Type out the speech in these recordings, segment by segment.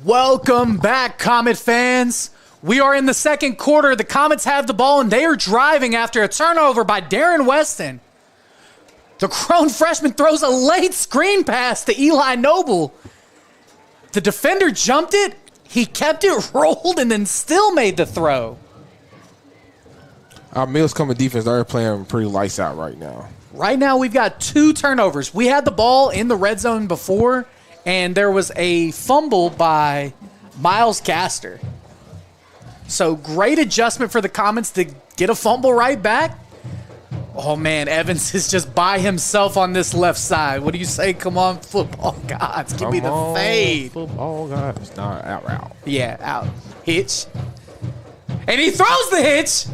Welcome back, Comet fans. We are in the second quarter. The Comets have the ball, and they are driving after a turnover by Darren Weston. The grown freshman throws a late screen pass to Eli Noble. The defender jumped it. He kept it rolled and then still made the throw. Our Mills coming defense, they're playing pretty lights out right now. Right now, we've got 2 turnovers. We had the ball in the red zone before, and there was a fumble by Miles Castor. So great adjustment for the Comets to get a fumble right back. Oh, man, Evans is just by himself on this left side. What do you say? Come on, football gods. Give me the fade. Football gods. Nah, out route. Yeah, out. Hitch. And he throws the hitch.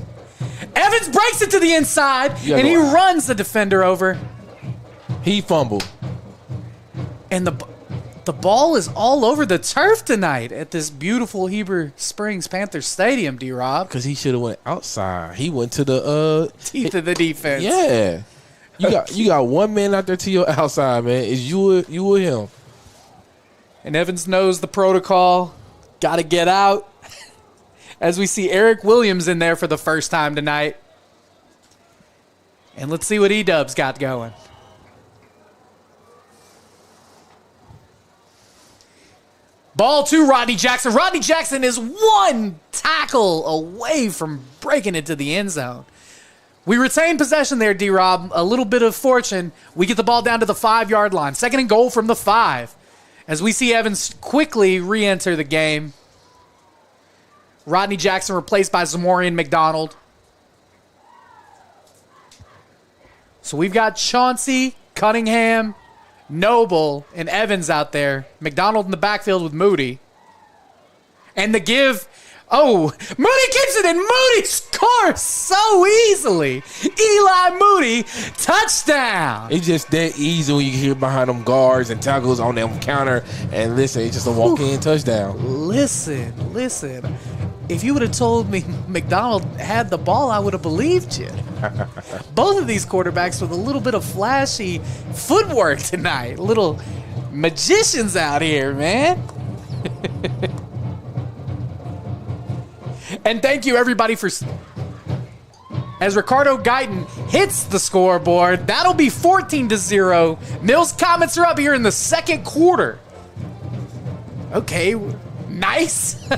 Evans breaks it to the inside, and he runs the defender over. He fumbled. And the ball is all over the turf tonight at this beautiful Heber Springs Panthers Stadium, D-Rob. Because he should have went outside. He went to the teeth of the defense. Yeah. You got one man out there to your outside, man. It's you or him. And Evans knows the protocol. Got to get out. As we see Eric Williams in there for the first time tonight. And let's see what E-Dub's got going. Ball to Rodney Jackson. Rodney Jackson is one tackle away from breaking it to the end zone. We retain possession there, D-Rob. A little bit of fortune. We get the ball down to the 5-yard line. 2nd and goal from the 5. As we see Evans quickly re-enter the game. Rodney Jackson replaced by Zamorian McDonald. So we've got Chauncey, Cunningham, Noble, and Evans out there. McDonald in the backfield with Moody. And the give. Oh, Moody keeps it, and Moody scores so easily. Eli Moody, touchdown. It's just that easy when you hear behind them guards and tackles on them counter. And listen, it's just a walk-in touchdown. Listen. If you would have told me McDonald had the ball, I would have believed you. Both of these quarterbacks with a little bit of flashy footwork tonight. Little magicians out here, man. And thank you, everybody, for... As Ricardo Guyton hits the scoreboard, that'll be 14-0. Mills Comets are up here in the second quarter. Okay, nice.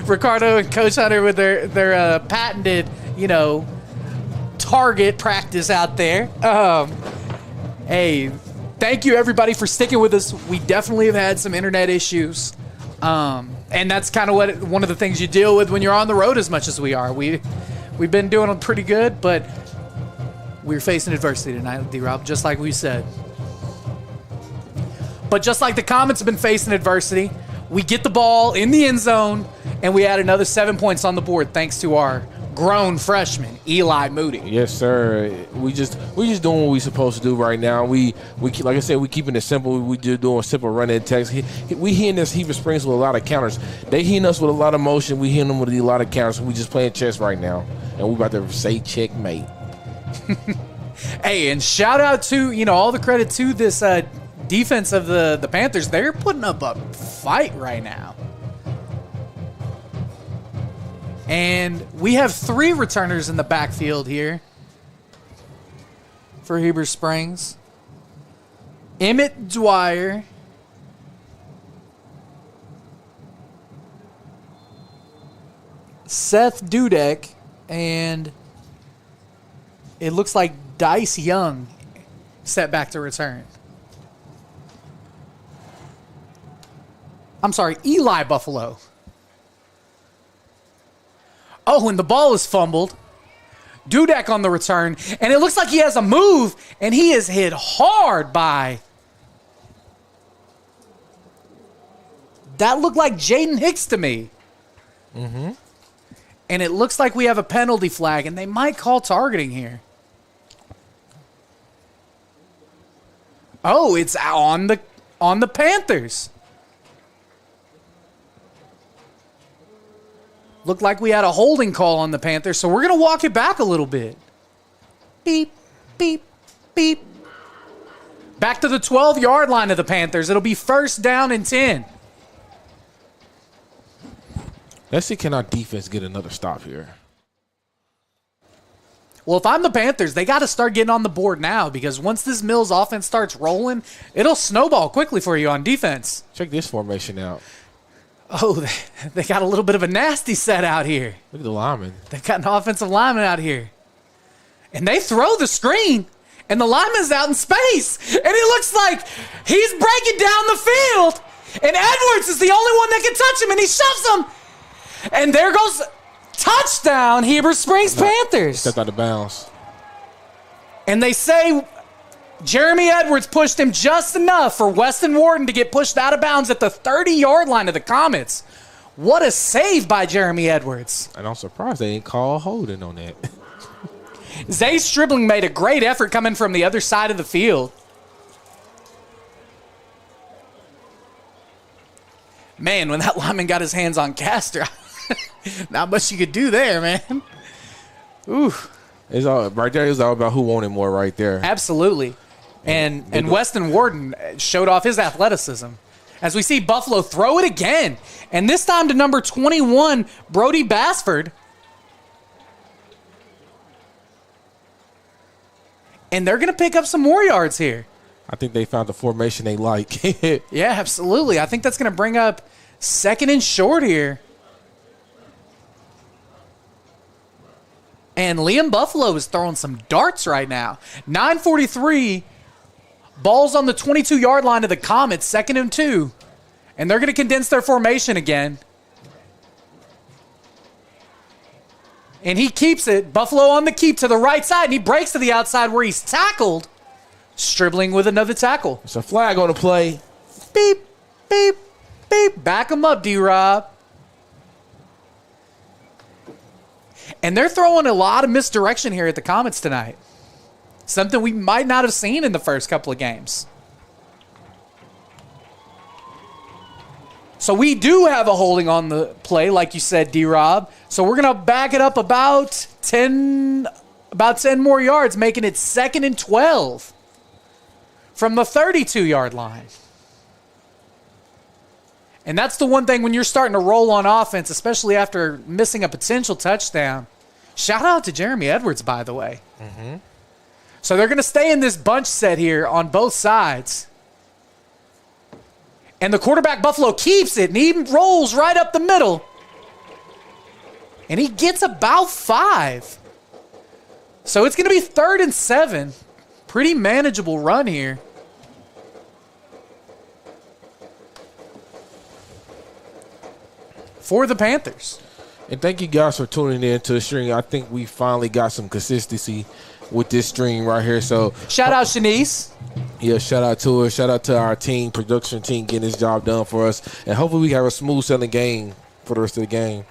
Ricardo and Coach Hunter with their patented, target practice out there. Hey, thank you, everybody, for sticking with us. We definitely have had some internet issues. And that's kind of one of the things you deal with when you're on the road as much as we are. We've been doing them pretty good, but we're facing adversity tonight, D-Rob, just like we said. But just like the Comets have been facing adversity, we get the ball in the end zone, and we add another 7 points on the board thanks to our grown freshman, Eli Moody. Yes, sir. We just doing what we supposed to do right now. We like I said, we keeping it simple. We just doing simple running text. We hitting this Heber Springs with a lot of counters. They hitting us with a lot of motion. We hitting them with a lot of counters. We just playing chess right now, and we about to say checkmate. Hey, and shout out to all the credit to this defense of the Panthers. They're putting up a fight right now. And we have 3 returners in the backfield here for Heber Springs. Emmett Dwyer. Seth Dudek. And it looks like Dice Young set back to return. I'm sorry, Eli Buffalo. Oh, and the ball is fumbled. Dudek on the return. And it looks like he has a move, and he is hit hard by... That looked like Jaden Hicks to me. Mm-hmm. And it looks like we have a penalty flag, and they might call targeting here. Oh, it's on the Panthers. Looked like we had a holding call on the Panthers, so we're going to walk it back a little bit. Beep, beep, beep. Back to the 12-yard line of the Panthers. It'll be 1st down and 10. Let's see, can our defense get another stop here? Well, if I'm the Panthers, they got to start getting on the board now because once this Mills offense starts rolling, it'll snowball quickly for you on defense. Check this formation out. Oh, they got a little bit of a nasty set out here. Look at the lineman. They've got an offensive lineman out here. And they throw the screen, and the lineman's out in space. And it looks like he's breaking down the field. And Edwards is the only one that can touch him, and he shoves him. And there goes touchdown, Heber Springs Panthers. Stepped out of bounds. And they say Jeremy Edwards pushed him just enough for Weston Wharton to get pushed out of bounds at the 30-yard line of the Comets. What a save by Jeremy Edwards. And I'm surprised they didn't call holding on that. Zay Stribling made a great effort coming from the other side of the field. Man, when that lineman got his hands on Castor, not much you could do there, man. Ooh. It's all right there. It was all about who wanted more right there. Absolutely. And Weston Wharton showed off his athleticism. As we see Buffalo throw it again. And this time to number 21, Brody Basford. And they're going to pick up some more yards here. I think they found the formation they like. Yeah, absolutely. I think that's going to bring up 2nd and short here. And Liam Buffalo is throwing some darts right now. 9:43, ball's on the 22-yard line of the Comets, 2nd and 2. And they're going to condense their formation again. And he keeps it. Buffalo on the keep to the right side, and he breaks to the outside where he's tackled. Stribling with another tackle. It's a flag on the play. Beep, beep, beep. Back him up, D-Rob. And they're throwing a lot of misdirection here at the Comets tonight. Something we might not have seen in the first couple of games. So we do have a holding on the play, like you said, D-Rob. So we're going to back it up about 10 more yards, making it 2nd and 12 from the 32-yard line. And that's the one thing when you're starting to roll on offense, especially after missing a potential touchdown. Shout out to Jeremy Edwards, by the way. Mm-hmm. So they're going to stay in this bunch set here on both sides. And the quarterback, Buffalo, keeps it, and he rolls right up the middle. And he gets about 5. So it's going to be 3rd and 7. Pretty manageable run here. For the Panthers. And thank you guys for tuning in to the stream. I think we finally got some consistency with this stream right here. So shout out Shanice. Yeah, shout out to her. Shout out to our team, production team, getting this job done for us. And hopefully we have a smooth sailing game for the rest of the game.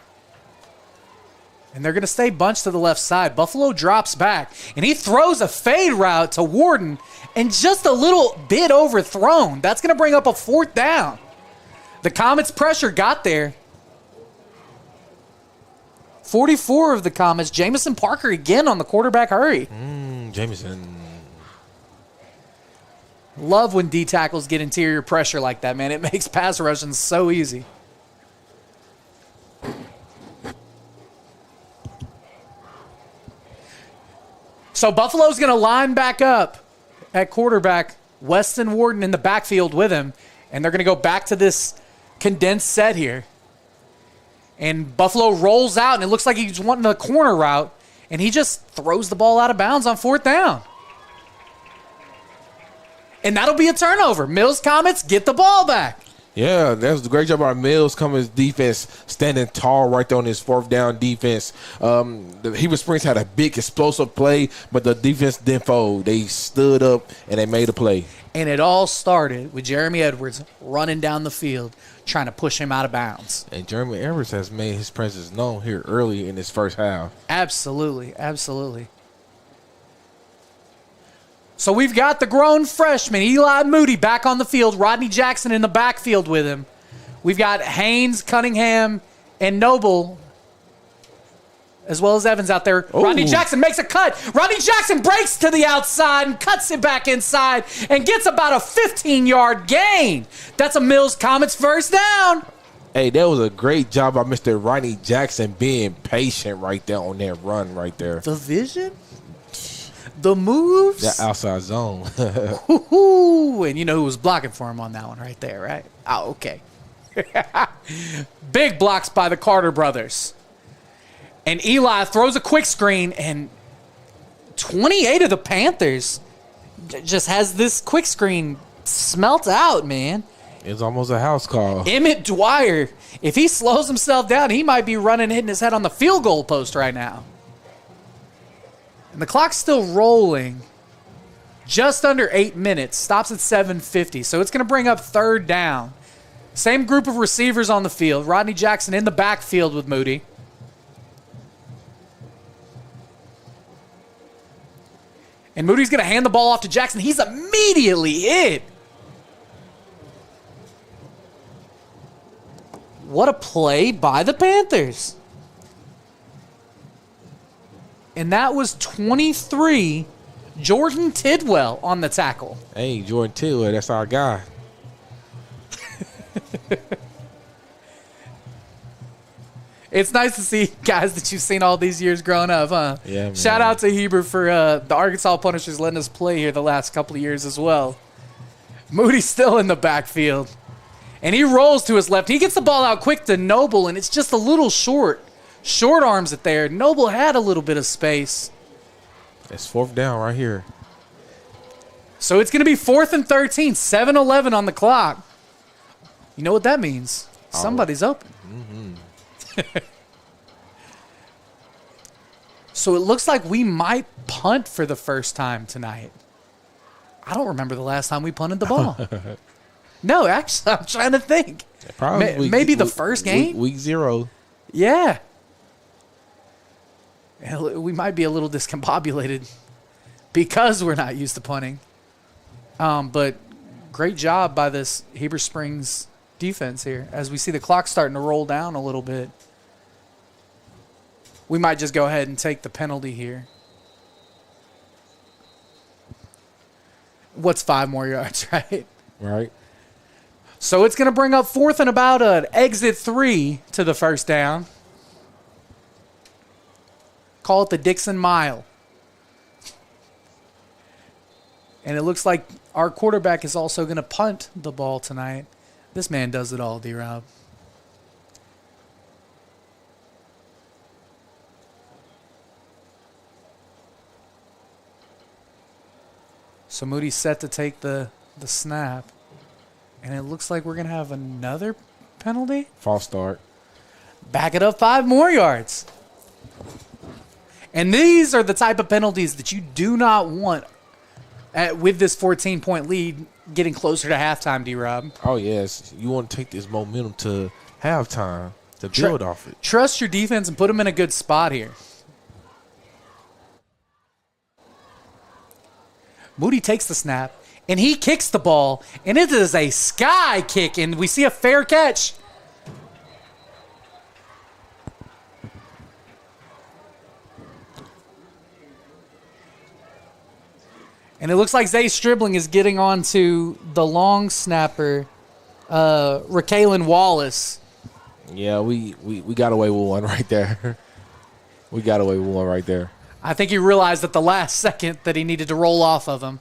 And they're going to stay bunched to the left side. Buffalo drops back, and he throws a fade route to Wharton, and just a little bit overthrown. That's going to bring up a 4th down. The Comets' pressure got there. 44 of the Comets. Jamison Parker again on the quarterback hurry. Jamison. Love when D tackles get interior pressure like that, man. It makes pass rushing so easy. So Buffalo's going to line back up at quarterback. Weston Wharton in the backfield with him. And they're going to go back to this condensed set here. And Buffalo rolls out, and it looks like he's wanting the corner route. And he just throws the ball out of bounds on 4th down. And that'll be a turnover. Mills Comets get the ball back. Yeah, that's a great job by Mills Comets defense, standing tall right there on his 4th down defense. The Heber Springs had a big explosive play, but the defense didn't fold. They stood up, and they made a play. And it all started with Jeremy Edwards running down the field, trying to push him out of bounds. And Jeremy Edwards has made his presence known here early in this first half. Absolutely, absolutely. So we've got the grown freshman, Eli Moody, back on the field. Rodney Jackson in the backfield with him. We've got Haynes, Cunningham, and Noble, as well as Evans out there. Ooh. Rodney Jackson makes a cut. Rodney Jackson breaks to the outside and cuts it back inside and gets about a 15-yard gain. That's a Mills Comets first down. Hey, that was a great job by Mr. Ronnie Jackson being patient right there on that run right there. The vision, the moves, That outside zone. woo-hoo. And you know who was blocking for him on that one right there, right? Oh, okay. Big blocks by the Carter brothers. And Eli throws a quick screen, and 28 of the Panthers just has this quick screen smelt out, man. It's almost a house call. Emmett Dwyer, if he slows himself down, he might be running, hitting his head on the field goal post right now. And the clock's still rolling. Just under 8 minutes. Stops at 7:50. So it's going to bring up third down. Same group of receivers on the field. Rodney Jackson in the backfield with Moody. And Moody's going to hand the ball off to Jackson. He's immediately hit. What a play by the Panthers. And that was 23, Jordan Tidwell on the tackle. Hey, Jordan Tidwell, that's our guy. It's nice to see guys that you've seen all these years growing up, huh? Yeah, man. Shout out to Heber for the Arkansas Punishers letting us play here the last couple of years as well. Moody's still in the backfield. And he rolls to his left. He gets the ball out quick to Noble, and it's just a little short. Short arms it there. Noble had a little bit of space. It's fourth down right here. So it's going to be 4th and 13, 7:11 on the clock. You know what that means? Somebody's open. Mm-hmm. So it looks like we might punt for the first time tonight. I don't remember the last time we punted the ball. No, actually, I'm trying to think. Probably maybe the first game? Week 0. Yeah. We might be a little discombobulated because we're not used to punting. But great job by this Heber Springs defense here. As we see the clock starting to roll down a little bit, we might just go ahead and take the penalty here. What's 5 more yards, right? Right. So it's going to bring up 4th and about an exit 3 to the first down. Call it the Dixon Mile. And it looks like our quarterback is also going to punt the ball tonight. This man does it all, D-Rob. So Moody's set to take the snap. And it looks like we're going to have another penalty. False start. Back it up 5 more yards. And these are the type of penalties that you do not want with this 14-point lead getting closer to halftime, D-Rob. Oh, yes. You want to take this momentum to halftime to build off it. Trust your defense and put them in a good spot here. Moody takes the snap, and he kicks the ball, and it is a sky kick, and we see a fair catch. And it looks like Zay Stribling is getting on to the long snapper, Raquelin Wallace. Yeah, we got away with one right there. We got away with one right there. I think he realized at the last second that he needed to roll off of him.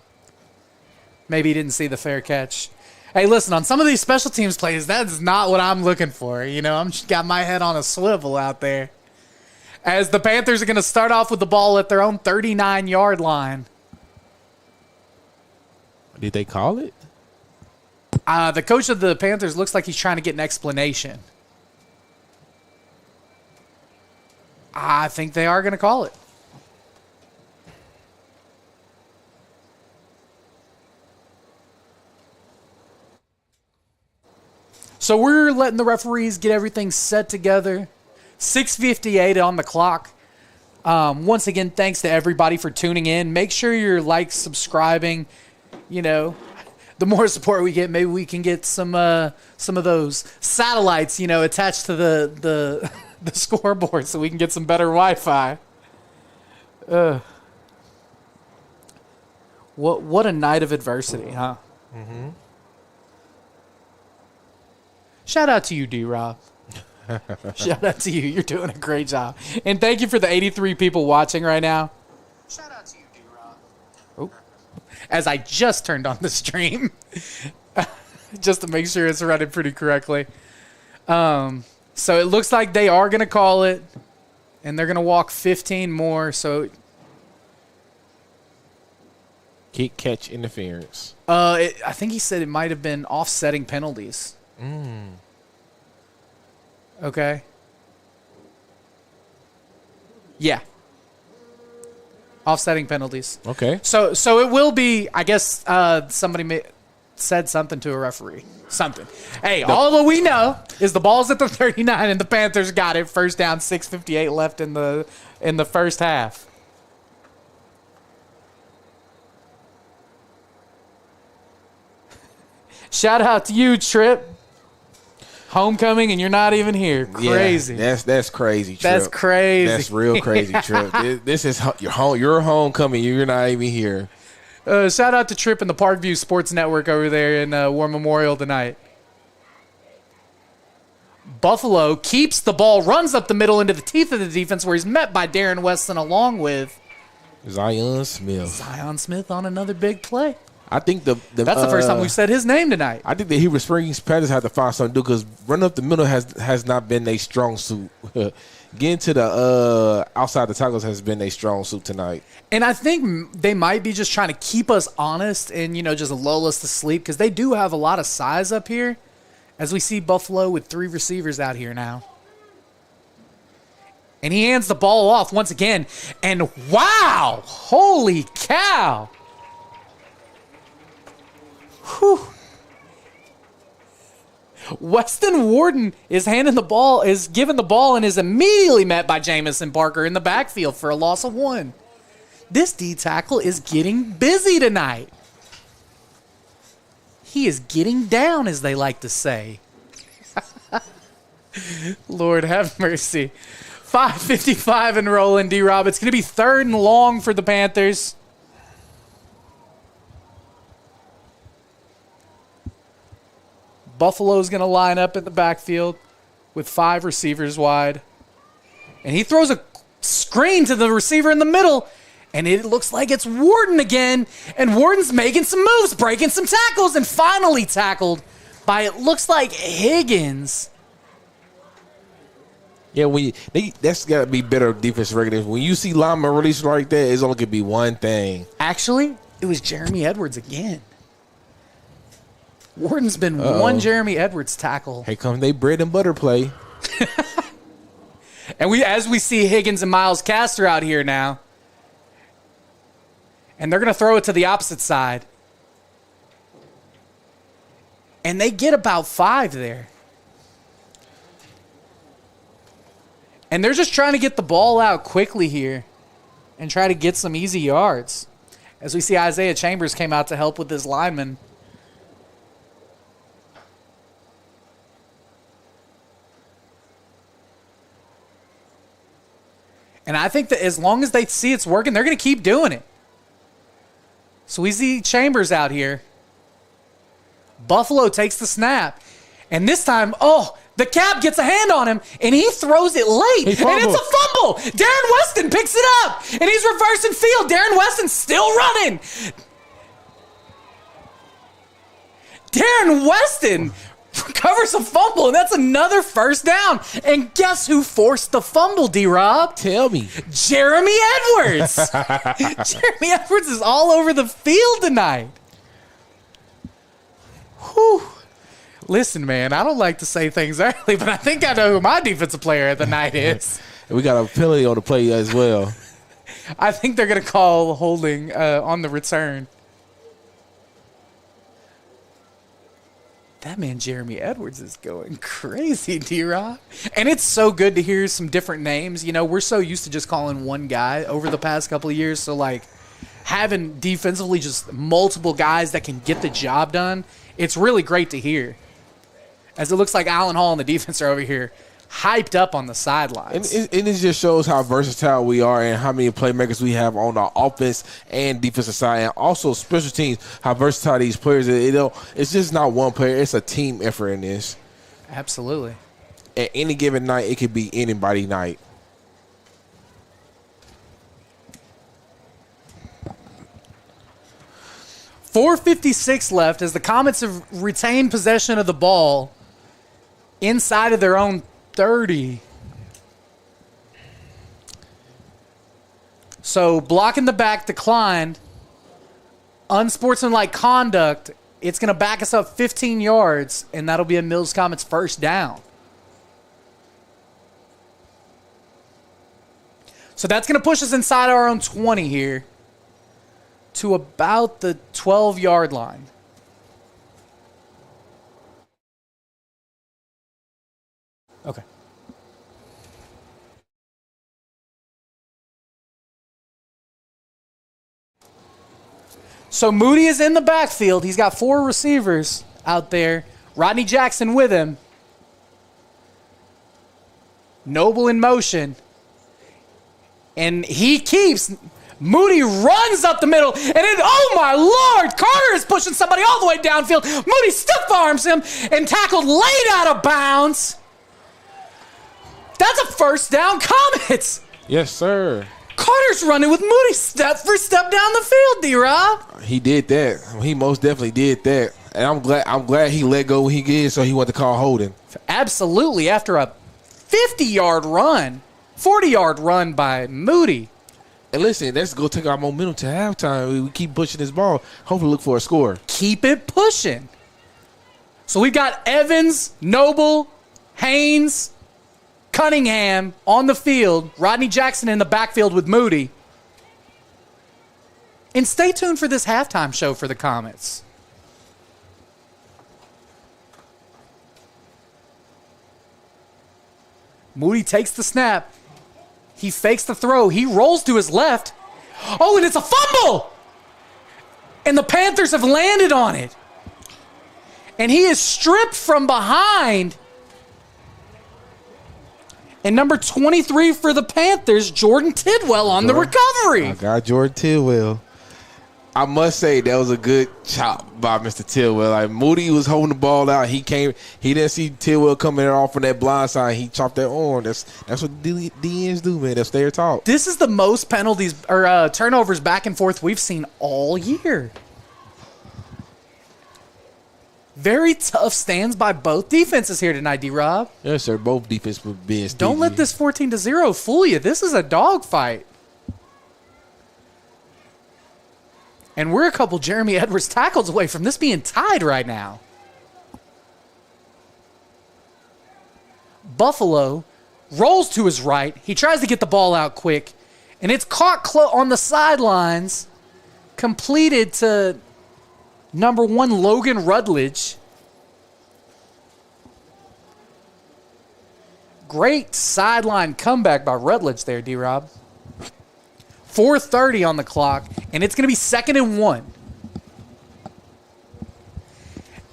Maybe he didn't see the fair catch. Hey, listen, on some of these special teams plays, that's not what I'm looking for. You know, I'm just got my head on a swivel out there. As the Panthers are going to start off with the ball at their own 39-yard line. Did they call it? The coach of the Panthers looks like he's trying to get an explanation. I think they are going to call it. So we're letting the referees get everything set together. 6:58 on the clock. Once again, thanks to everybody for tuning in. Make sure you're subscribing. You know, the more support we get, maybe we can get some of those satellites, attached to the scoreboard so we can get some better Wi-Fi. What a night of adversity, huh? Mm-hmm. Shout out to you, D-Rob. Shout out to you. You're doing a great job. And thank you for the 83 people watching right now. Shout out to you, D-Rob. Oh. As I just turned on the stream. Just to make sure it's running pretty correctly. So it looks like they are going to call it. And they're going to walk 15 more. So kick catch interference. I think he said it might have been offsetting penalties. Okay. Yeah. Offsetting penalties. Okay. So it will be, I guess somebody said something to a referee. Something. Hey, all that we know is the ball's at the 39 and the Panthers got it. First down, 6:58 left in the first half. Shout out to you, Trip. Homecoming and you're not even here. Crazy. Yeah, that's crazy, Trip. That's crazy. That's real crazy, Trip. This is your homecoming. You're not even here. Shout out to Trip and the Parkview Sports Network over there in War Memorial tonight. Buffalo keeps the ball, runs up the middle into the teeth of the defense where he's met by Darren Weston along with Zion Smith. Zion Smith on another big play. I think that's the first time we've said his name tonight. I think the Heber Springs Panthers have to find something to do because running up the middle has not been a strong suit. Getting to the outside the tackles has been a strong suit tonight. And I think they might be just trying to keep us honest and, just lull us to sleep because they do have a lot of size up here as we see Buffalo with 3 receivers out here now. And he hands the ball off once again. And wow! Holy cow! Whew. Weston Warden is given the ball and is immediately met by Jamison Parker in the backfield for a loss of 1. This D tackle is getting busy tonight. He is getting down, as they like to say. Lord have mercy. 5:55 and rolling, D-Rob. It's going to be 3rd and long for the Panthers. Buffalo's going to line up in the backfield with 5 receivers wide. And he throws a screen to the receiver in the middle. And it looks like it's Warden again. And Warden's making some moves, breaking some tackles, and finally tackled by, it looks like, Higgins. Yeah, that's got to be better defensive recognition. When you see linemen released like that, it's only going to be one thing. Actually, it was Jeremy Edwards again. Warden's been one Jeremy Edwards tackle. Here comes they bread and butter play. And as we see Higgins and Miles Castor out here now. And they're going to throw it to the opposite side. And they get about 5 there. And they're just trying to get the ball out quickly here and try to get some easy yards. As we see Isaiah Chambers came out to help with his lineman. And I think that as long as they see it's working, they're going to keep doing it. So we see Chambers out here. Buffalo takes the snap. And this time, the Cap gets a hand on him, and he throws it late. And it's a fumble. Darren Weston picks it up, and he's reversing field. Darren Weston's still running. Darren Weston recovers a fumble, and that's another first down. And guess who forced the fumble, D-Rob? Tell me. Jeremy Edwards. Jeremy Edwards is all over the field tonight. Whew. Listen, man, I don't like to say things early, but I think I know who my defensive player of the night is. We got a penalty on the play as well. I think they're going to call holding on the return. That man, Jeremy Edwards, is going crazy, D-Rob. And it's so good to hear some different names. We're so used to just calling one guy over the past couple of years. So, having defensively just multiple guys that can get the job done, it's really great to hear. As it looks like Allen Hall and the defense are over here hyped up on the sidelines. And it just shows how versatile we are and how many playmakers we have on the offense and defensive side, and also special teams, how versatile these players are. It's just not one player. It's a team effort in this. Absolutely. At any given night, it could be anybody's night. .456 left as the Comets have retained possession of the ball inside of their own 30. So blocking the back declined. Unsportsmanlike conduct. It's going to back us up 15 yards, and that'll be a Mills Comets first down. So that's going to push us inside our own 20 here to about the 12-yard line. Okay. So Moody is in the backfield. He's got 4 receivers out there. Rodney Jackson with him. Noble in motion. And he keeps. Moody runs up the middle. And then, oh my Lord, Carter is pushing somebody all the way downfield. Moody stiff arms him and tackled late out of bounds. That's a first down, Comets. Yes, sir. Carter's running with Moody step for step down the field, D-Rob. He did that. He most definitely did that. And I'm glad he let go when he did, so he went to call holding. Absolutely. After a 50-yard run, 40-yard run by Moody. And listen, let's go take our momentum to halftime. We keep pushing this ball. Hopefully look for a score. Keep it pushing. So we've got Evans, Noble, Haynes, Cunningham on the field. Rodney Jackson in the backfield with Moody. And stay tuned for this halftime show for the Comets. Moody takes the snap. He fakes the throw. He rolls to his left. Oh, and it's a fumble! And the Panthers have landed on it. And he is stripped from behind. And number 23 for the Panthers, Jordan Tidwell on the recovery. I got Jordan Tidwell. I must say that was a good chop by Mr. Tidwell. Like Moody was holding the ball out. He didn't see Tidwell coming off from that blind side. He chopped that arm. That's what DNs do, man. That's their talk. This is the most penalties or turnovers back and forth we've seen all year. Very tough stands by both defenses here tonight, D-Rob. Yes, sir. Both defenses were being stingy. Don't let this 14-0 fool you. This is a dogfight. And we're a couple Jeremy Edwards tackles away from this being tied right now. Buffalo rolls to his right. He tries to get the ball out quick. And it's caught on the sidelines. Completed to number 1, Logan Rutledge. Great sideline comeback by Rutledge there, D-Rob. 4:30 on the clock, and it's going to be 2nd and 1.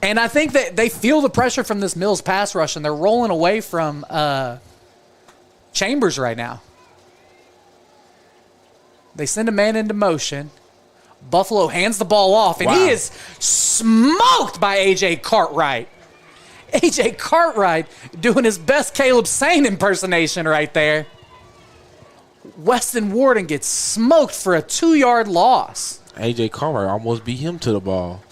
And I think that they feel the pressure from this Mills pass rush, and they're rolling away from Chambers right now. They send a man into motion. Buffalo hands the ball off, and he is smoked by A.J. Cartwright. A.J. Cartwright doing his best Caleb Sane impersonation right there. Weston Warden gets smoked for a 2-yard loss. A.J. Cartwright almost beat him to the ball.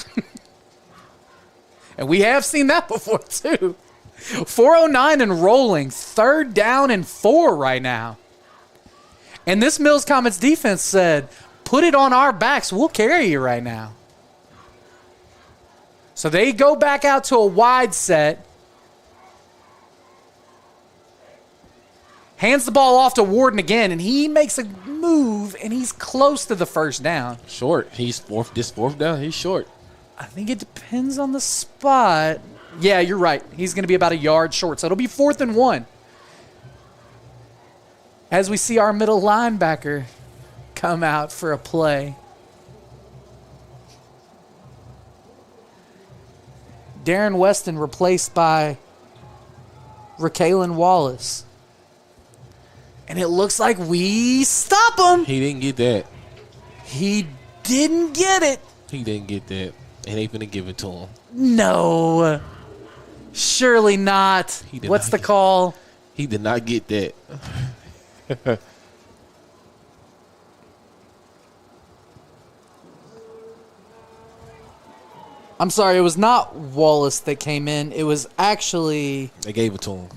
And we have seen that before, too. 4:09 and rolling. 3rd down and 4 right now. And this Mills Comets defense said, put it on our backs. We'll carry you right now. So they go back out to a wide set. Hands the ball off to Warden again, and he makes a move, and he's close to the first down. Short. This fourth down, he's short. I think it depends on the spot. Yeah, you're right. He's going to be about a yard short, so it'll be 4th and 1. As we see our middle linebacker come out for a play. Darren Weston replaced by Raquelin Wallace. And it looks like we stop him. He didn't get that. He didn't get it. He didn't get that. And they finna give it to him. No. Surely not. What's the call? He did not get that. I'm sorry, it was not Wallace that came in. It was actually... They gave it to him.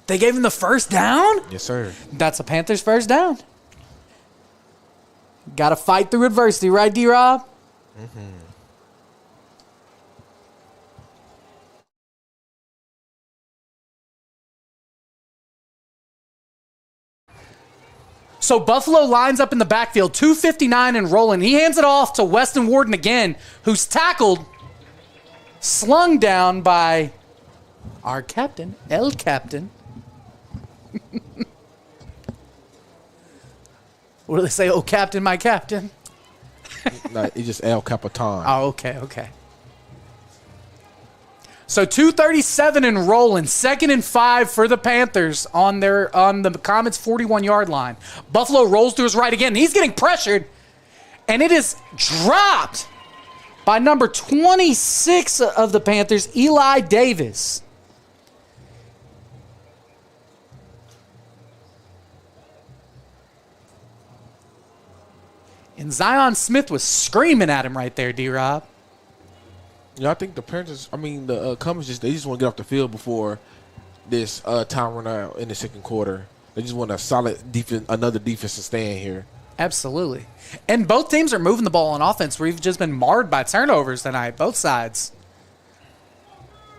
They gave him the first down? Yes, sir. That's a Panthers first down. Got to fight through adversity, right, D-Rob? Mm-hmm. So Buffalo lines up in the backfield, 2:59 and rolling. He hands it off to Weston Warden again, who's tackled, slung down by our captain, El Captain. What do they say? Oh, Captain, my Captain. No, it's just El Capitan. Oh, okay. So 2:37 and rolling, 2nd and 5 for the Panthers on the Comets' 41-yard line. Buffalo rolls to his right again. He's getting pressured, and it is dropped by number 26 of the Panthers, Eli Davis. And Zion Smith was screaming at him right there, D-Rob. Yeah, I think the Panthers, the Comets, they just want to get off the field before this time run out in the second quarter. They just want a solid defense, another defense to stand here. Absolutely. And both teams are moving the ball on offense. We've just been marred by turnovers tonight, both sides.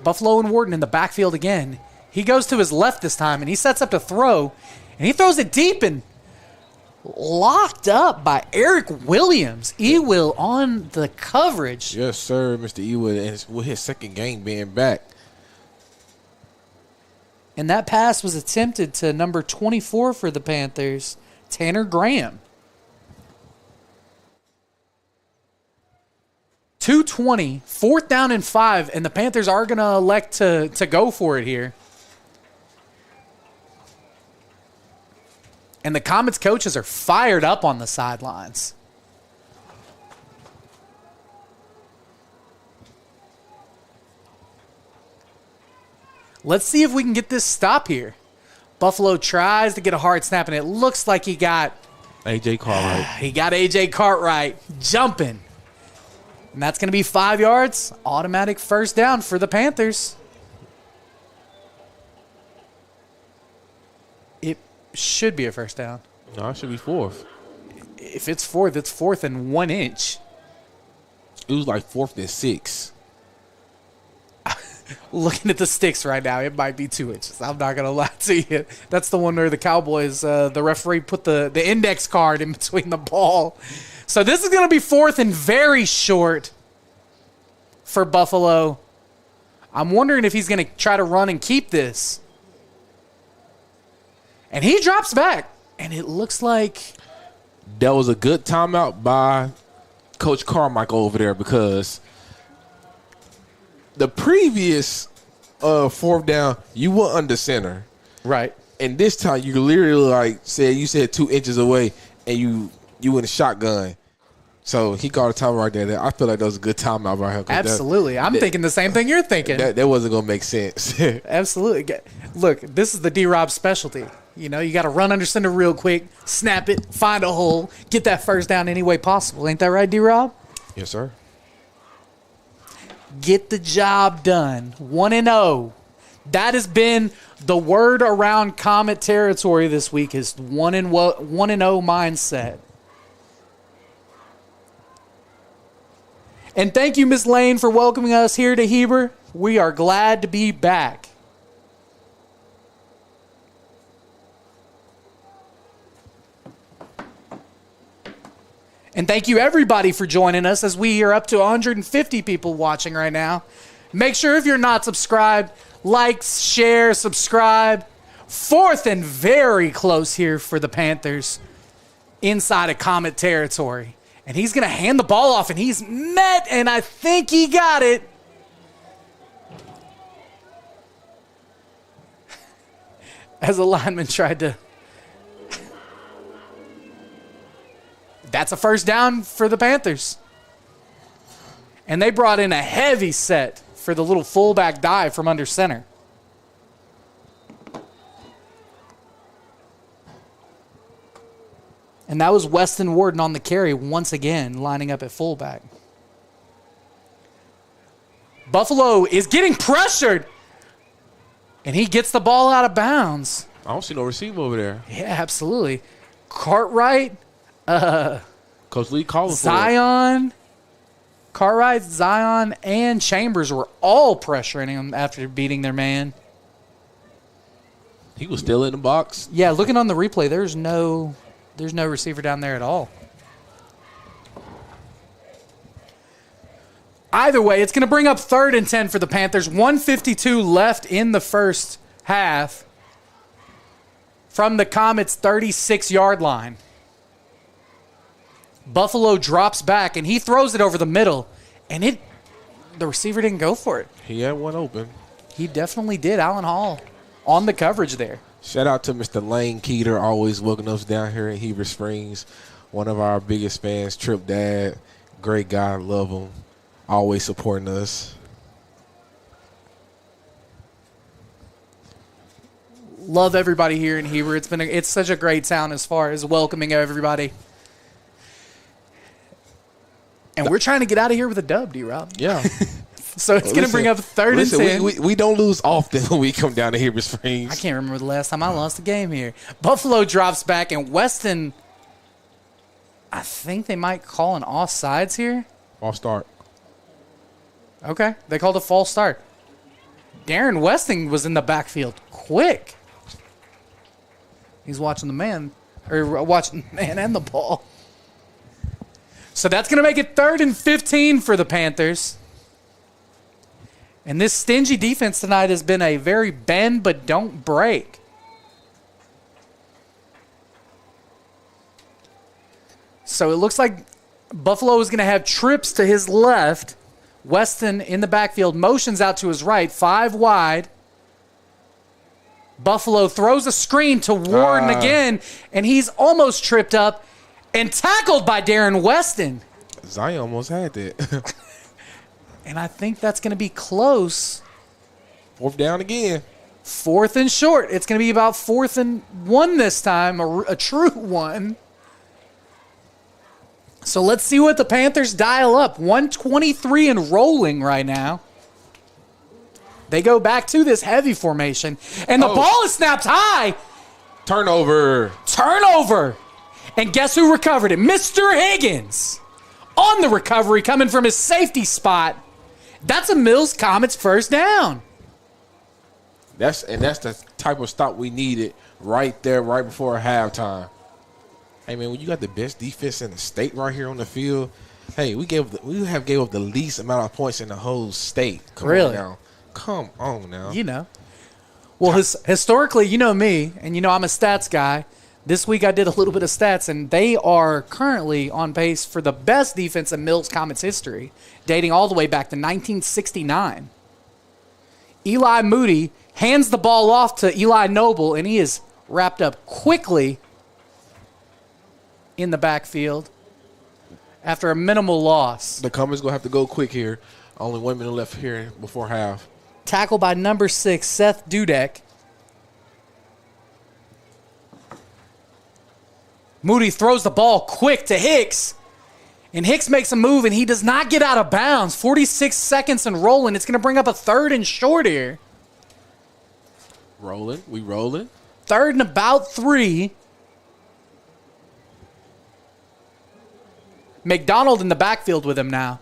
Buffalo and Warden in the backfield again. He goes to his left this time, and he sets up to throw, and he throws it deep and locked up by Eric Williams. Ewell on the coverage. Yes, sir, Mr. Ewell, and with his second game being back. And that pass was attempted to number 24 for the Panthers, Tanner Graham. 2:20, 4th down and 5, and the Panthers are going to elect to go for it here. And the Comets coaches are fired up on the sidelines. Let's see if we can get this stop here. Buffalo tries to get a hard snap, and it looks like he got A.J. Cartwright. He got A.J. Cartwright jumping. And that's going to be 5 yards. Automatic first down for the Panthers. It should be a first down. No, it should be 4th. If it's 4th, it's 4th and 1 inch. It was like 4th and 6. Looking at the sticks right now, it might be 2 inches. I'm not going to lie to you. That's the one where the Cowboys, the referee put the index card in between the ball. So this is going to be 4th and very short for Buffalo. I'm wondering if he's going to try to run and keep this. And he drops back, and it looks like that was a good timeout by Coach Carmichael over there, because the previous 4th down, you were under center. Right. And this time, you literally you said 2 inches away, and you in a shotgun. So he called a timeout right there. I feel like that was a good timeout by him. Absolutely. I'm thinking the same thing you're thinking. That wasn't going to make sense. Absolutely. Look, this is the D-Rob specialty. You know, you got to run under center real quick, snap it, find a hole, get that first down any way possible. Ain't that right, D-Rob? Yes, sir. Get the job done. 1-0. That has been the word around Comet territory this week, is 1-0 mindset. And thank you, Miss Lane, for welcoming us here to Heber. We are glad to be back. And thank you, everybody, for joining us, as we are up to 150 people watching right now. Make sure, if you're not subscribed, like, share, subscribe. 4th and very close here for the Panthers inside of Comet territory. And he's going to hand the ball off, and he's met, and I think he got it. As a lineman tried to. That's a first down for the Panthers. And they brought in a heavy set for the little fullback dive from under center. And that was Weston Warden on the carry once again, lining up at fullback. Buffalo is getting pressured. And he gets the ball out of bounds. I don't see no receiver over there. Yeah, absolutely. Cartwright, Coach Lee calling for it. Zion, Cartwright, Zion, and Chambers were all pressuring him after beating their man. He was still in the box. Yeah, looking on the replay, there's no receiver down there at all. Either way, it's going to bring up 3rd and 10 for the Panthers. 1:52 left in the first half from the Comets' 36-yard line. Buffalo drops back, and he throws it over the middle, and the receiver didn't go for it. He had one open. He definitely did. Alan Hall on the coverage there. Shout out to Mr. Lane Keeter, always welcoming us down here in Heber Springs. One of our biggest fans, Trip Dad. Great guy, love him. Always supporting us. Love everybody here in Heber. It's such a great town as far as welcoming everybody. And we're trying to get out of here with a dub, D-Rob. Yeah. So it's going to bring up 3rd and 10. We don't lose often when we come down to Heber Springs. I can't remember the last time I lost a game here. Buffalo drops back, and Weston, I think they might call an offsides here. False start. Okay, they called a false start. Darren Weston was in the backfield quick. He's watching the man and the ball. So that's going to make it 3rd and 15 for the Panthers. And this stingy defense tonight has been a very bend but don't break. So it looks like Buffalo is going to have trips to his left. Weston in the backfield, motions out to his right, 5 wide. Buffalo throws a screen to Warden again, and he's almost tripped up and tackled by Darren Weston. Zion almost had that. And I think that's going to be close. 4th down again. 4th and short. It's going to be about 4th and 1 this time, a true one. So let's see what the Panthers dial up. 123 and rolling right now. They go back to this heavy formation, and the ball is snapped high. Turnover. And guess who recovered it? Mr. Higgins on the recovery coming from his safety spot. That's a Mills Comets first down. That's the type of stop we needed right there, right before halftime. Hey, man, when you got the best defense in the state right here on the field, hey, we gave up the least amount of points in the whole state. Come on now. You know. Well, historically, you know me, and you know I'm a stats guy. This week I did a little bit of stats, and they are currently on pace for the best defense in Mills Comets history, dating all the way back to 1969. Eli Moody hands the ball off to Eli Noble, and he is wrapped up quickly in the backfield after a minimal loss. The Comets going to have to go quick here. Only 1 minute left here before half. Tackle by number 6, Seth Dudek. Moody throws the ball quick to Hicks. And Hicks makes a move, and he does not get out of bounds. 46 seconds and rolling. It's going to bring up a 3rd and short here. Rolling. 3rd and about 3. McDonald in the backfield with him now.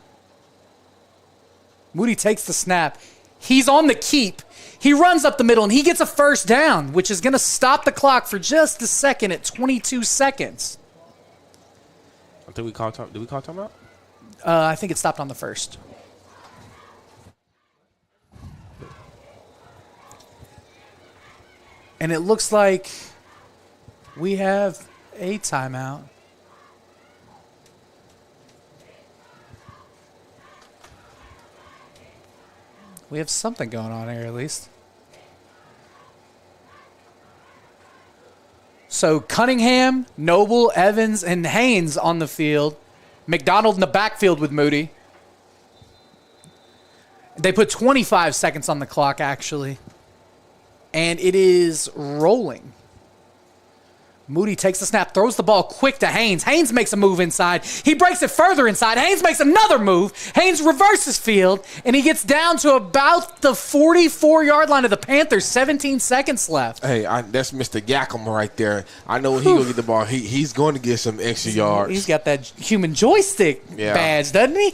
Moody takes the snap. He's on the keep. He runs up the middle, and he gets a first down, which is going to stop the clock for just a second at 22 seconds. Did we call timeout? I think it stopped on the first. And it looks like we have a timeout. We have something going on here, at least. So Cunningham, Noble, Evans, and Haynes on the field. McDonald in the backfield with Moody. They put 25 seconds on the clock, actually. And it is rolling. Moody takes the snap, throws the ball quick to Haynes. Haynes makes a move inside. He breaks it further inside. Haynes makes another move. Haynes reverses field, and he gets down to about the 44-yard line of the Panthers. 17 seconds left. Hey, that's Mr. Yakima right there. I know when he going to get the ball, he's going to get some extra yards. He's got that human joystick badge, doesn't he?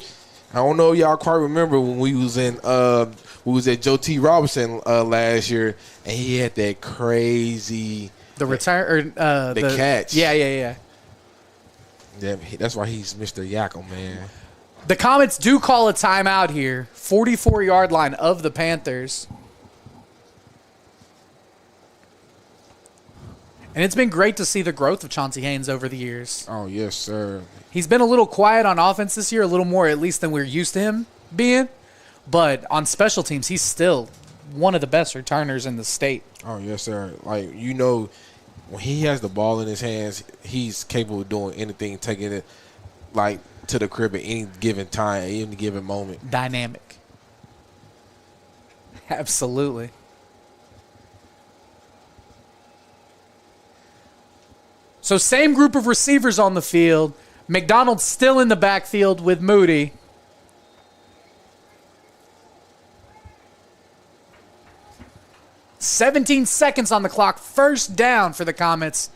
I don't know if y'all quite remember when we was at Joe T. Robinson last year, and he had that crazy – The return or the catch. Yeah. That's why he's Mr. Yakko, man. The Comets do call a timeout here. 44-yard line of the Panthers. And it's been great to see the growth of Chauncey Haynes over the years. Oh, yes, sir. He's been a little quiet on offense this year, a little more at least than we're used to him being. But on special teams, he's still one of the best returners in the state. Oh, yes, sir. Like, when he has the ball in his hands, he's capable of doing anything, taking it, like, to the crib at any given time, any given moment. Dynamic. Absolutely. So same group of receivers on the field. McDonald's still in the backfield with Moody. "17 seconds on the clock. First down for the Comets.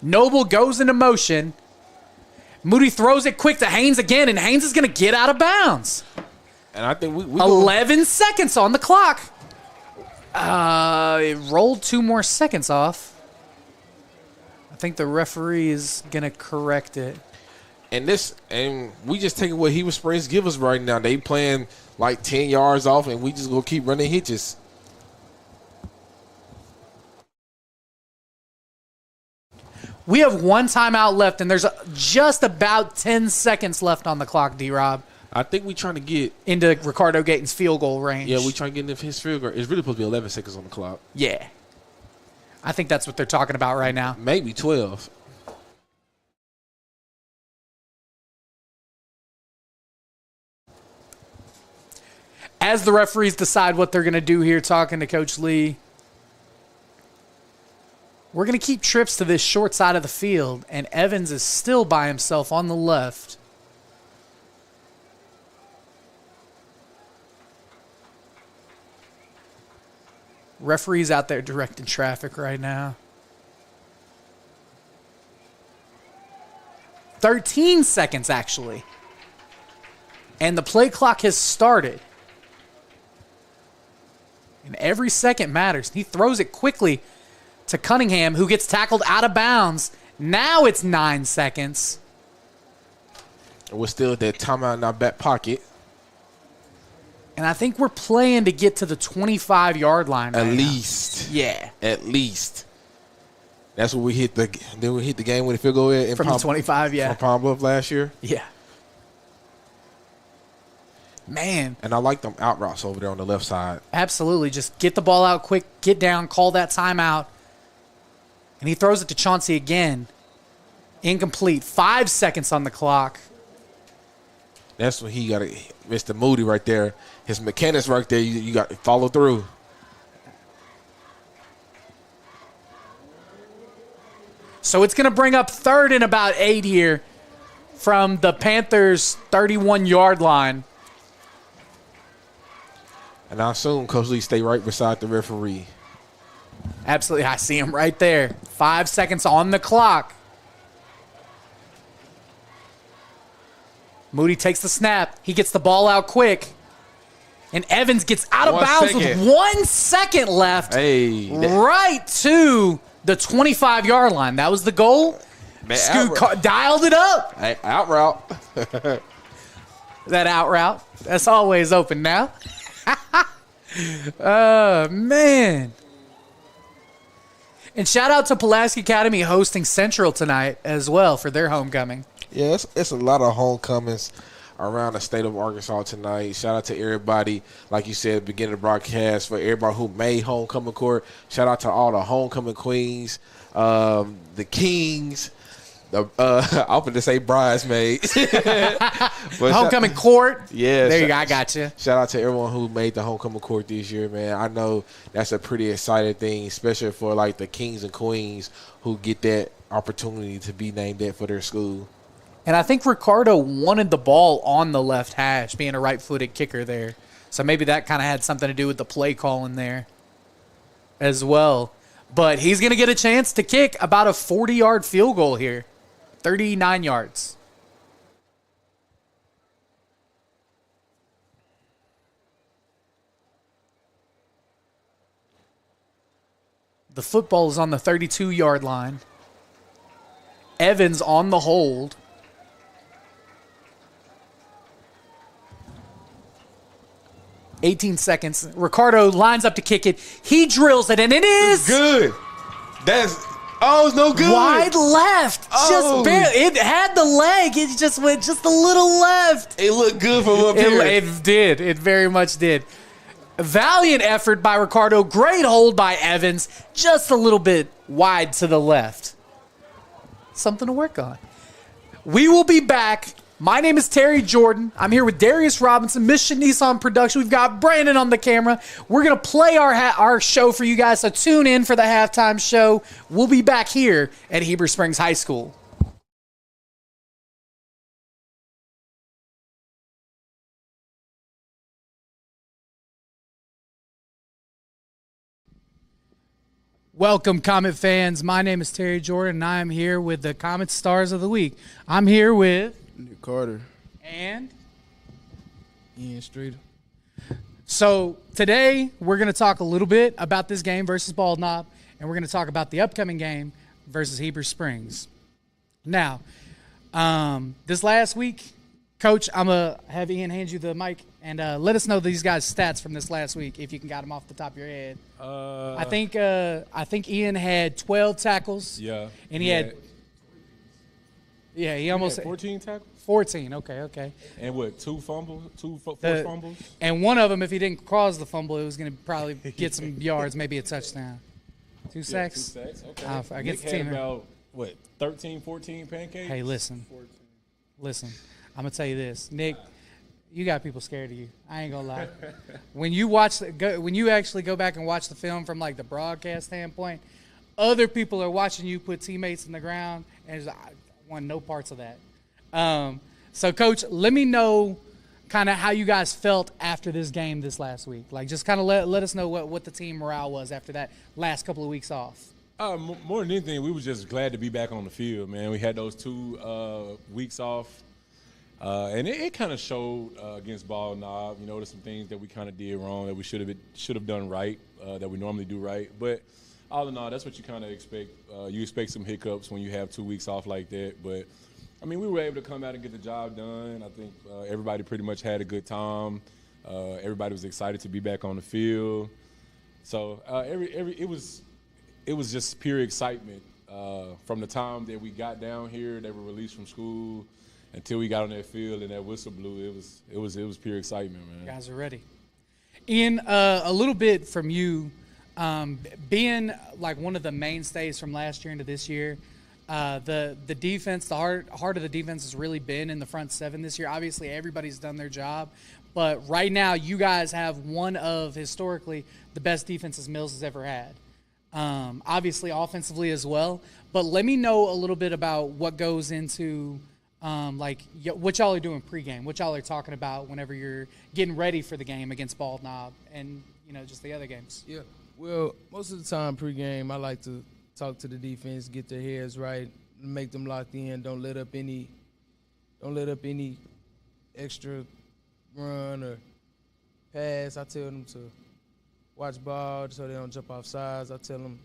Noble goes into motion. Moody throws it quick to Haynes again, and Haynes is going to get out of bounds. And I think we 11 seconds on the clock. It rolled 2 more seconds off. I think the referee is going to correct it. And we just taking what Heber Springs give us right now. They playing like 10 yards off, and we just going to keep running hitches. We have 1 timeout left, and there's just about 10 seconds left on the clock, D-Rob. I think we trying to get into Ricardo Gayton's field goal range. Yeah, we trying to get into his field goal. It's really supposed to be 11 seconds on the clock. Yeah. I think that's what they're talking about right now. Maybe 12. As the referees decide what they're going to do here, talking to Coach Lee, we're going to keep trips to this short side of the field, and Evans is still by himself on the left. Referee's out there directing traffic right now. 13 seconds, actually. And the play clock has started. And every second matters. He throws it quickly to Cunningham, who gets tackled out of bounds. Now it's 9 seconds. We're still at that timeout in our back pocket. And I think we're playing to get to the 25-yard line. At least. Yeah. At least. That's what we hit the game with a field goal in from the 25, yeah. From Palm Bluff last year. Yeah. Man. And I like them out routes over there on the left side. Absolutely. Just get the ball out quick, get down, call that timeout. And he throws it to Chauncey again. Incomplete. 5 seconds on the clock. That's when he got Mr. Moody right there. His mechanics right there, you got to follow through. So it's going to bring up 3rd and about 8 here from the Panthers' 31-yard line. And I assume Coach Lee stay right beside the referee. Absolutely. I see him right there. 5 seconds on the clock. Moody takes the snap. He gets the ball out quick. And Evans gets out of bounds with 1 second left. Hey. Right to the 25-yard line. That was the goal. Man, Scoot dialed it up. Hey, out route. That out route. That's always open now. Oh, man. And shout out to Pulaski Academy hosting Central tonight as well for their homecoming. Yeah, it's a lot of homecomings around the state of Arkansas tonight. Shout out to everybody, like you said at the beginning of the broadcast, for everybody who made homecoming court. Shout out to all the homecoming queens, the kings, I'm going to say bridesmaids. Homecoming court. Yeah. There you go. I got you. Shout out to everyone who made the homecoming court this year, man. I know that's a pretty exciting thing, especially for like the kings and queens who get that opportunity to be named that for their school. And I think Ricardo wanted the ball on the left hash, being a right-footed kicker there. So maybe that kind of had something to do with the play calling there as well. But he's going to get a chance to kick about a 40-yard field goal here, 39 yards. The football is on the 32-yard line. Evans on the hold. .18 Ricardo lines up to kick it. He drills it, and it is good. It's no good. Wide left. Just barely. It had the leg. It just went just a little left. It looked good from up here. It did. It very much did. Valiant effort by Ricardo. Great hold by Evans. Just a little bit wide to the left. Something to work on. We will be back. My name is Terry Jordan. I'm here with Darius Robinson, Mission Nissan Production. We've got Brandon on the camera. We're going to play our show for you guys, so tune in for the halftime show. We'll be back here at Heber Springs High School. Welcome, Comet fans. My name is Terry Jordan, and I am here with the Comet Stars of the Week. I'm here with Nick Carter and Ian Streeter. So today we're going to talk a little bit about this game versus Bald Knob, and we're going to talk about the upcoming game versus Heber Springs. Now, this last week, Coach, I'm going to have Ian hand you the mic and let us know these guys' stats from this last week, if you can got them off the top of your head. I think Ian had 12 tackles. Yeah. And he had he almost had 14 tackles. 14. Okay. And what? Two fumbles, forced fumbles. And one of them, if he didn't cause the fumble, it was going to probably get some yards, maybe a touchdown. Two sacks. Yeah, 2 sacks. Okay. I guess Nick the team had about 13, 14 pancakes. Hey, listen. I'm gonna tell you this, Nick. You got people scared of you. I ain't gonna lie. When you actually go back and watch the film from like the broadcast standpoint, other people are watching you put teammates in the ground, and I want no parts of that. So, Coach, let me know kind of how you guys felt after this game this last week. Like, just kind of let us know what the team morale was after that last couple of weeks off. More than anything, we were just glad to be back on the field, man. We had those 2 weeks off. And it kind of showed against Bald Knob. You know, there's some things that we kind of did wrong that we should have done right, that we normally do right. But all in all, that's what you kind of expect. You expect some hiccups when you have 2 weeks off like that. But, I mean, we were able to come out and get the job done. I think everybody pretty much had a good time. Everybody was excited to be back on the field. So it was just pure excitement from the time that we got down here, that were released from school, until we got on that field and that whistle blew. It was pure excitement, man. You guys are ready. Ian, a little bit from you, being like one of the mainstays from last year into this year, the defense, the heart of the defense has really been in the front seven this year. Obviously, everybody's done their job, but right now you guys have one of, historically, the best defenses Mills has ever had. Obviously, offensively as well. But let me know a little bit about what goes into what y'all are doing pregame, what y'all are talking about whenever you're getting ready for the game against Bald Knob and, just the other games. Yeah. Well, most of the time pregame, I like to talk to the defense, get their heads right, make them locked in. Don't let up any extra run or pass. I tell them to watch ball so they don't jump off sides. I tell them,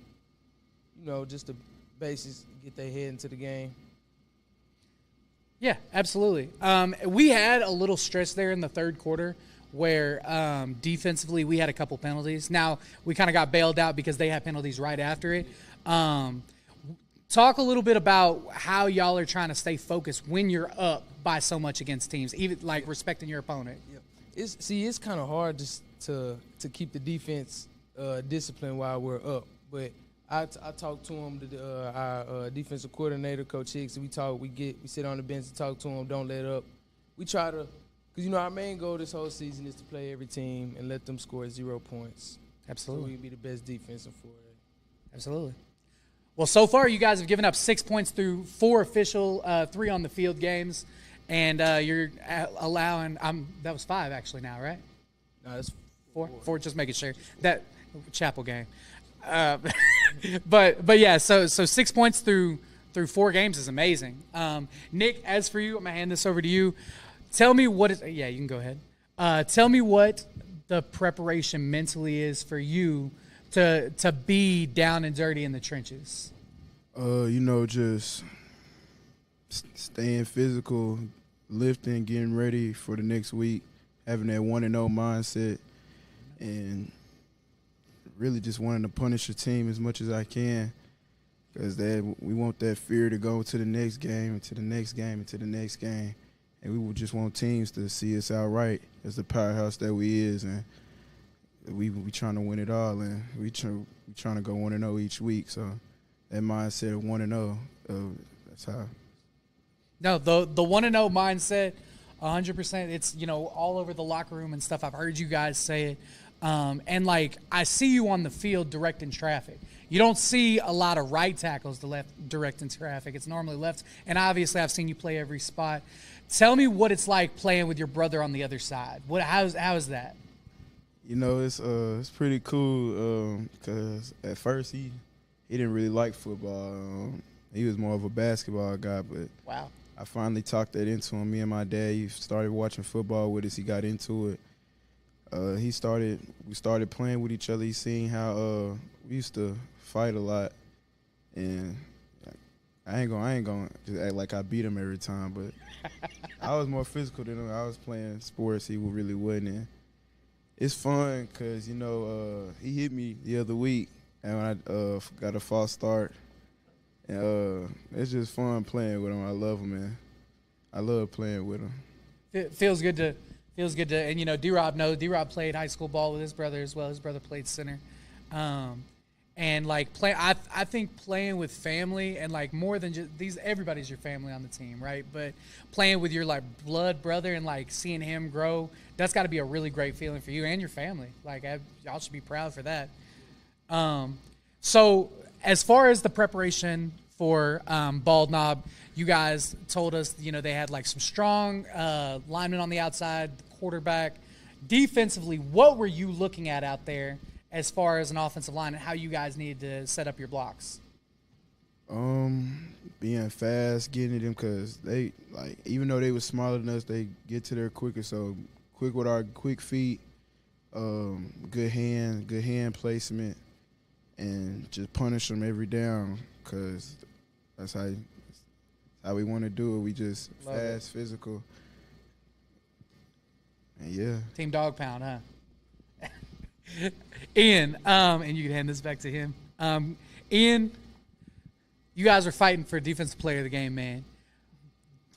just the basics, get their head into the game. Yeah, absolutely. We had a little stretch there in the third quarter where defensively we had a couple penalties. Now, we kind of got bailed out because they had penalties right after it. Talk a little bit about how y'all are trying to stay focused when you're up by so much against teams, even like respecting your opponent. Yeah. It's kind of hard to keep the defense disciplined while we're up. But I talked to him, our defensive coordinator, Coach Hicks. We sit on the bench and talk to him. Don't let up. We try to, because our main goal this whole season is to play every team and let them score 0 points. Absolutely. So we can be the best defense in 4A. Absolutely. Well, so far you guys have given up 6 points through 4 official, 3 on the field games, and you're allowing. That was 5 actually now, right? No, that's 4. 4. Just making sure that Chapel game. But yeah, so 6 points through 4 games is amazing. Nick, as for you, I'm gonna hand this over to you. Tell me what is. Yeah, you can go ahead. Tell me what the preparation mentally is for you to be down and dirty in the trenches. Just staying physical, lifting, getting ready for the next week, having that 1-0 mindset, and really just wanting to punish the team as much as I can, because we want that fear to go to the next game and to the next game and to the next game, and we would just want teams to see us outright as the powerhouse that we is, and we trying to win it all, and we trying to go 1-0 each week. So that mindset of 1-0, that's how. No, the 1-0 mindset, 100%. It's all over the locker room and stuff. I've heard you guys say it, and like I see you on the field directing traffic. You don't see a lot of right tackles directing traffic. It's normally left, and obviously I've seen you play every spot. Tell me what it's like playing with your brother on the other side. How is that? It's pretty cool because at first he didn't really like football. He was more of a basketball guy, but wow, I finally talked that into him. Me and my dad, he started watching football with us. He got into it. We started playing with each other. He seen how we used to fight a lot, and I ain't gonna just act like I beat him every time, but I was more physical than him. I was playing sports. He really wasn't. And it's fun because, he hit me the other week, and when I got a false start. And it's just fun playing with him. I love him, man. I love playing with him. It feels good to, and D-Rob played high school ball with his brother as well. His brother played center. And like I think playing with family and like more than just everybody's your family on the team, right? But playing with your like blood brother and like seeing him grow, that's got to be a really great feeling for you and your family. Like y'all should be proud for that. So as far as the preparation for Bald Knob, you guys told us they had like some strong linemen on the outside, the quarterback. Defensively, what were you looking at out there as far as an offensive line and how you guys need to set up your blocks? Being fast, getting to them, because they, like, even though they were smaller than us, they get to there quicker. So quick with our quick feet, good hand placement, and just punish them every down, because that's how we want to do it. We just fast, physical, and yeah. Team Dog Pound, huh? Ian, and you can hand this back to him. Ian, you guys are fighting for defensive player of the game, man.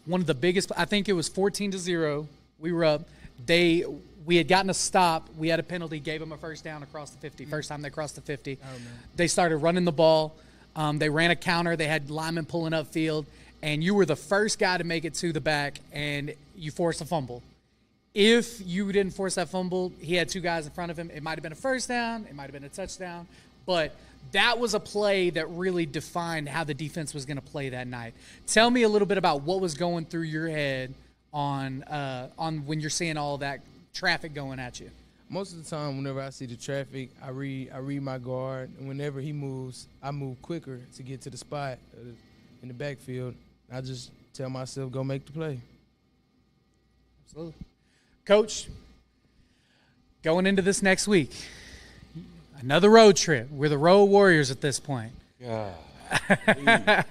One of the biggest, I think it was 14-0. We were up. We had gotten a stop. We had a penalty, gave them a first down across the 50. First time they crossed the 50. Oh, man. They started running the ball. They ran a counter. They had linemen pulling up field. And you were the first guy to make it to the back, and you forced a fumble. If you didn't force that fumble, he had 2 guys in front of him. It might have been a first down. It might have been a touchdown. But that was a play that really defined how the defense was going to play that night. Tell me a little bit about what was going through your head on when you're seeing all that traffic going at you. Most of the time, whenever I see the traffic, I read my guard, and whenever he moves, I move quicker to get to the spot in the backfield. I just tell myself, go make the play. Absolutely. Coach, going into this next week, another road trip. We're the Road Warriors at this point. Yeah. Man.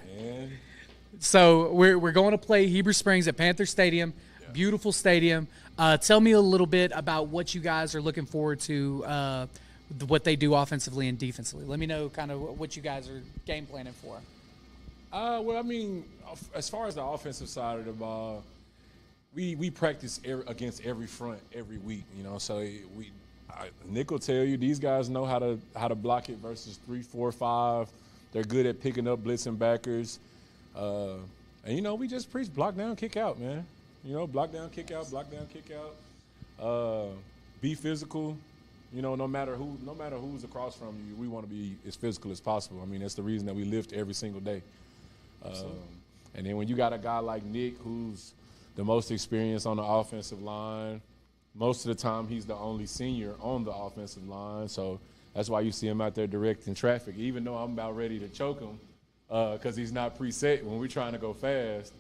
So we're going to play Heber Springs at Panther Stadium, beautiful stadium. Tell me a little bit about what you guys are looking forward to, what they do offensively and defensively. Let me know kind of what you guys are game planning for. Well, I mean, as far as the offensive side of the ball, we practice against every front every week, so Nick will tell you these guys know how to block it versus 3, 4, 5. They're good at picking up blitzing backers. And we just preach block down, kick out, man. Block down, kick out, block down, kick out. Be physical. No matter who's across from you, we want to be as physical as possible. I mean, that's the reason that we lift every single day. And then when you got a guy like Nick, who's the most experienced on the offensive line, most of the time he's the only senior on the offensive line. So that's why you see him out there directing traffic, even though I'm about ready to choke him because he's not preset when we're trying to go fast.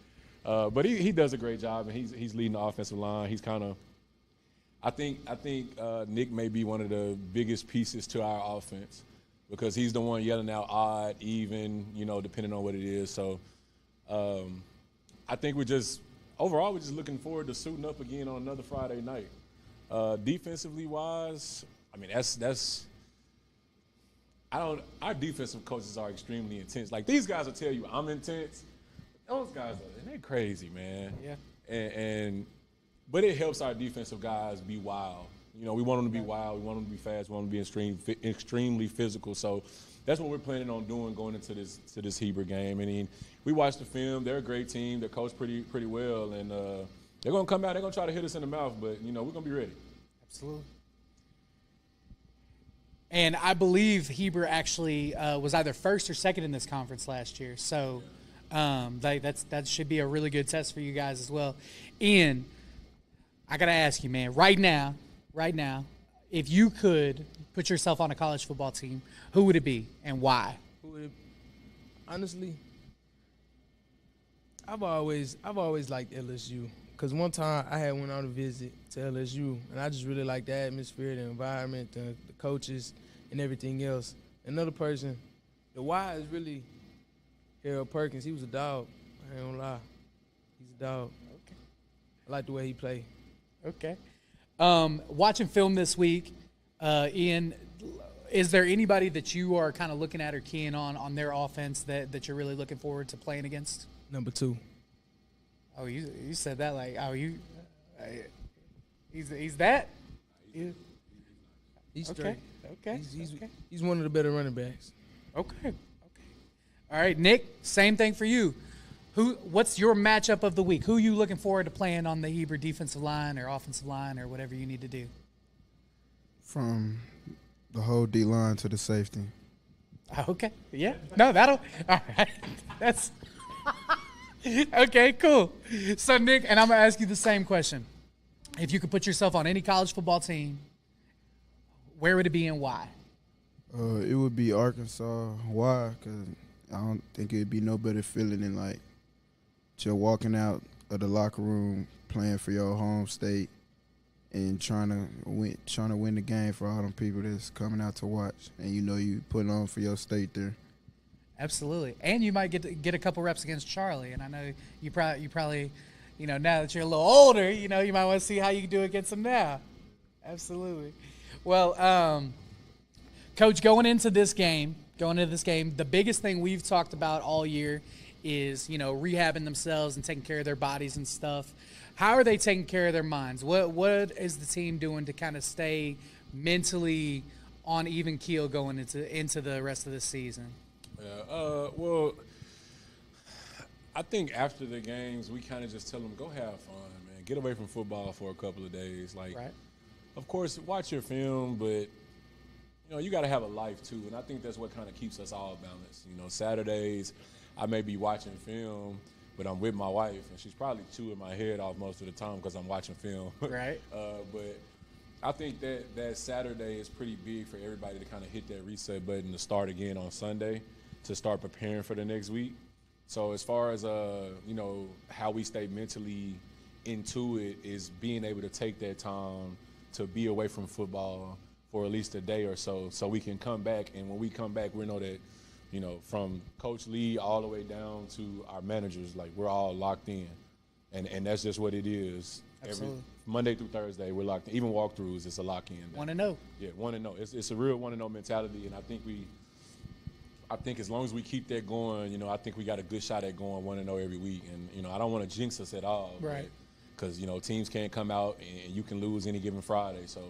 But he does a great job, and he's leading the offensive line. He's kind of – I think Nick may be one of the biggest pieces to our offense because he's the one yelling out odd, even, depending on what it is. So I think we're just looking forward to suiting up again on another Friday night. Defensively wise, I mean, our defensive coaches are extremely intense. Like, these guys will tell you I'm intense. Those guys, they're crazy, man. Yeah. But it helps our defensive guys be wild. We want them to be wild. We want them to be fast. We want them to be extremely physical. So that's what we're planning on doing going into this Heber game. I mean, we watched the film. They're a great team. They're coached pretty well, and they're gonna come out. They're gonna try to hit us in the mouth, but we're gonna be ready. Absolutely. And I believe Heber actually was either first or second in this conference last year. So that should be a really good test for you guys as well. Ian, I got to ask you, man, right now, if you could put yourself on a college football team, who would it be and why? Honestly, I've always liked LSU. Because one time I had went on a visit to LSU, and I just really liked the atmosphere, the environment, the coaches, and everything else. Another person, the why is really Harold Perkins. He was a dog. I ain't gonna lie. He's a dog. Okay. I like the way he played. Okay. Watching film this week, Ian, is there anybody that you are kind of looking at or keying on their offense that you're really looking forward to playing against? Number 2. Oh, you said that like, he's that? He's straight. Okay. He's one of the better running backs. Okay. All right, Nick, same thing for you. What's your matchup of the week? Who are you looking forward to playing on the Heber defensive line or offensive line or whatever you need to do? From the whole D-line to the safety. Okay. Yeah. No, all right. That's okay, cool. So, Nick, and I'm going to ask you the same question. If you could put yourself on any college football team, where would it be and why? It would be Arkansas. Why? Because I don't think it'd be no better feeling than, like, you're walking out of the locker room playing for your home state and trying to win the game for all them people that's coming out to watch. And you put on for your state there. Absolutely, and you might get a couple reps against Charlie. And I know you probably, now that you're a little older, you might want to see how you can do against him now. Absolutely. Well, Coach, going into this game, the biggest thing we've talked about all year is rehabbing themselves and taking care of their bodies and stuff. How are they taking care of their minds? What is the team doing to kind of stay mentally on even keel going into the rest of the season? Well, I think after the games, we kind of just tell them, go have fun, man. Get away from football for a couple of days. Like, right. Of course, watch your film, but, you got to have a life, too. And I think that's what kind of keeps us all balanced. Saturdays, I may be watching film, but I'm with my wife, and she's probably chewing my head off most of the time because I'm watching film. Right. But I think that Saturday is pretty big for everybody to kind of hit that reset button to start again on Sunday, to start preparing for the next week. So as far as how we stay mentally into it is being able to take that time to be away from football for at least a day or so we can come back. And when we come back, we know that, from Coach Lee all the way down to our managers, like, we're all locked in. And that's just what it is. Absolutely. Every Monday through Thursday, we're locked in. Even walkthroughs, it's a lock-in. 1-0. Yeah, 1-0. It's a real 1-0 mentality, and I think as long as we keep that going, I think we got a good shot at going 1-0 every week. And, I don't want to jinx us at all. Right. Because, teams can't come out and you can lose any given Friday. So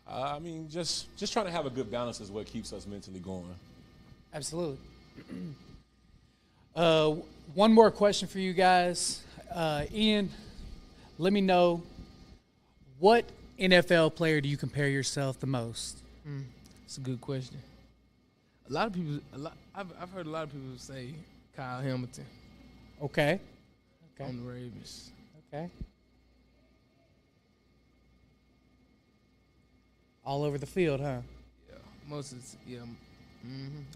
I mean, just trying to have a good balance is what keeps us mentally going. Absolutely. One more question for you guys. Ian, let me know, what NFL player do you compare yourself the most? It's a good question. A lot of people, I've heard a lot of people say Kyle Hamilton Okay. Okay. on the Ravens. Okay. All over the field, huh? Yeah, most of the, yeah,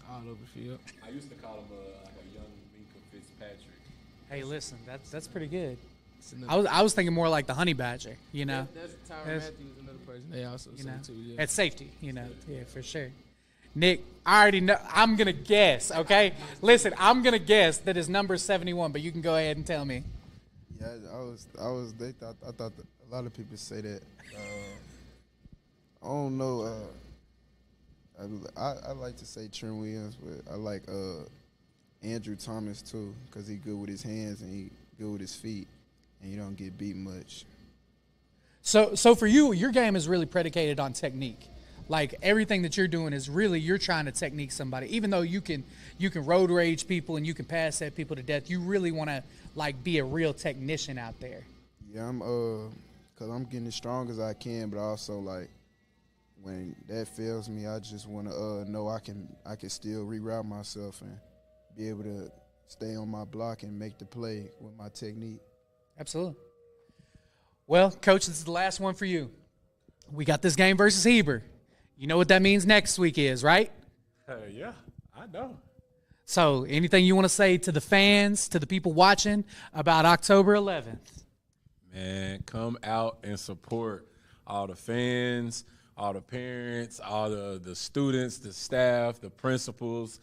all over the field. I used to call him like a young Minka Fitzpatrick. Hey, listen, that's pretty good. It's another- I was thinking more like the Honey Badger, you know. That's Tyrann That's- Matthews, another person they also You say know, too. Yeah. at safety, you know, yeah, for sure. Nick, I already know. I'm gonna guess. Okay, listen, I'm gonna guess that his number is 71, but you can go ahead and tell me. Yeah, I thought that a lot of people say that. I don't know. I like to say Trent Williams, but I like Andrew Thomas too, because he good with his hands and he good with his feet, and you don't get beat much. So for you, your game is really predicated on technique. Like everything that you're doing is really you're trying to technique somebody. Even though you can road rage people and you can pass set people to death, you really want to like be a real technician out there. Yeah, cause I'm getting as strong as I can, but also like when that fails me, I just want to know I can still reroute myself and be able to stay on my block and make the play with my technique. Absolutely. Well, Coach, this is the last one for you. We got this game versus Heber. You know what that means next week is, right? Yeah, I know. So anything you want to say to the fans, to the people watching about October 11th? Man, come out and support all the fans, all the parents, all the students, the staff, the principals,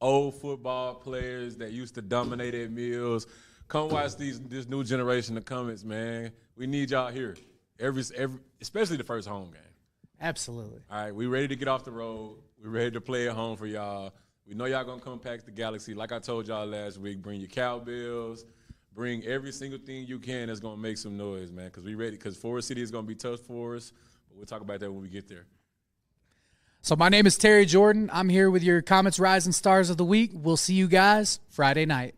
old football players that used to dominate at meals. Come watch this new generation of Comets, man. We need y'all here, every especially the first home game. Absolutely. All right, we ready to get off the road. We ready to play at home for y'all. We know y'all gonna come pack the Galaxy. Like I told y'all last week, bring your cowbells, bring every single thing you can that's gonna make some noise, man. Because we ready. Because Forest City is gonna be tough for us, but we'll talk about that when we get there. So my name is Terry Jordan. I'm here with your Comets Rising Stars of the Week. We'll see you guys Friday night.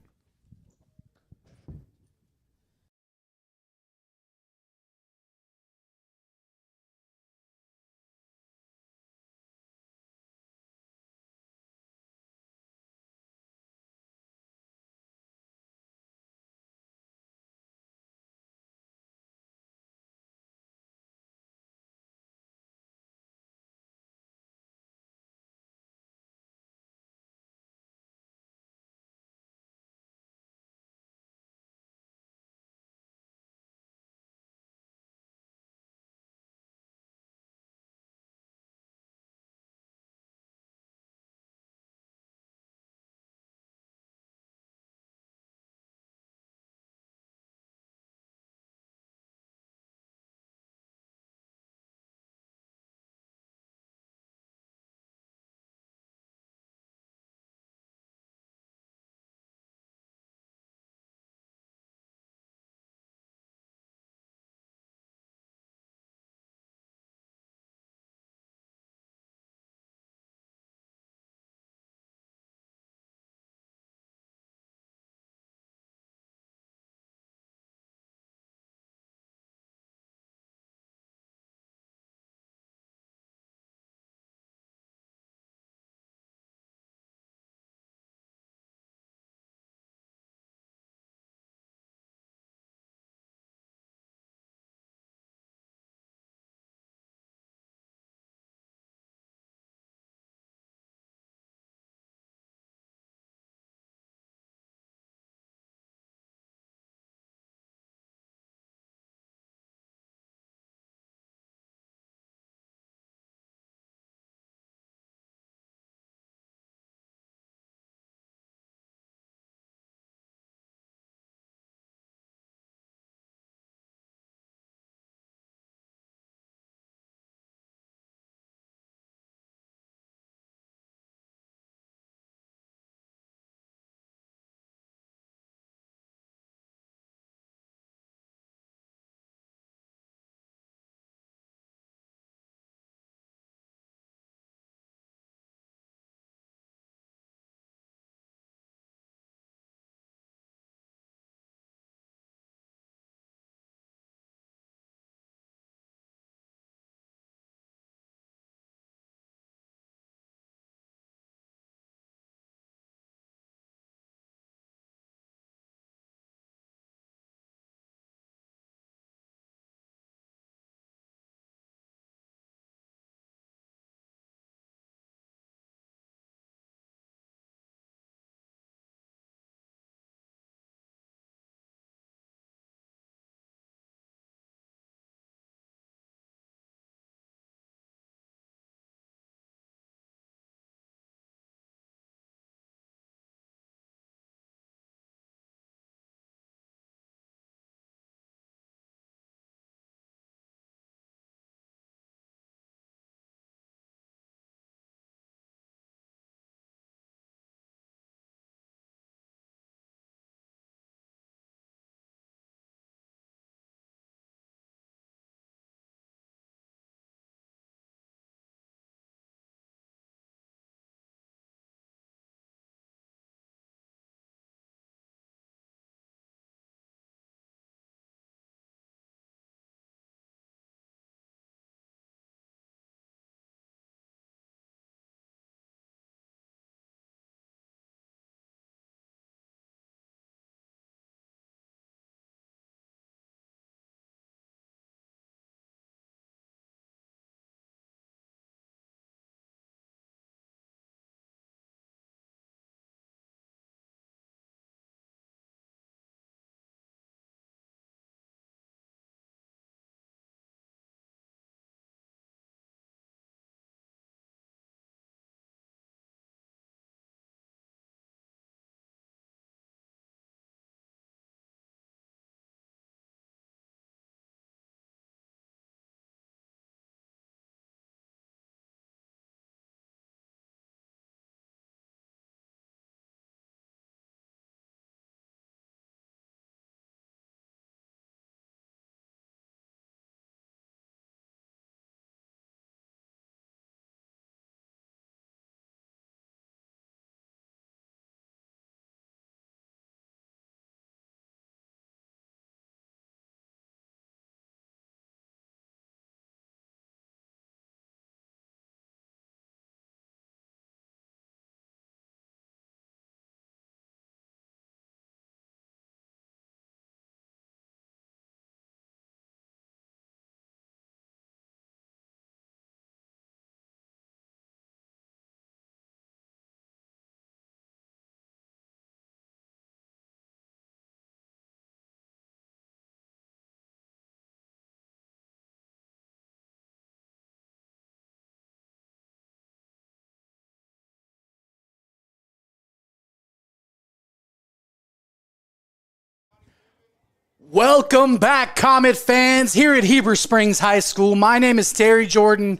Welcome back, Comet fans, here at Heber Springs High School. My name is Terry Jordan.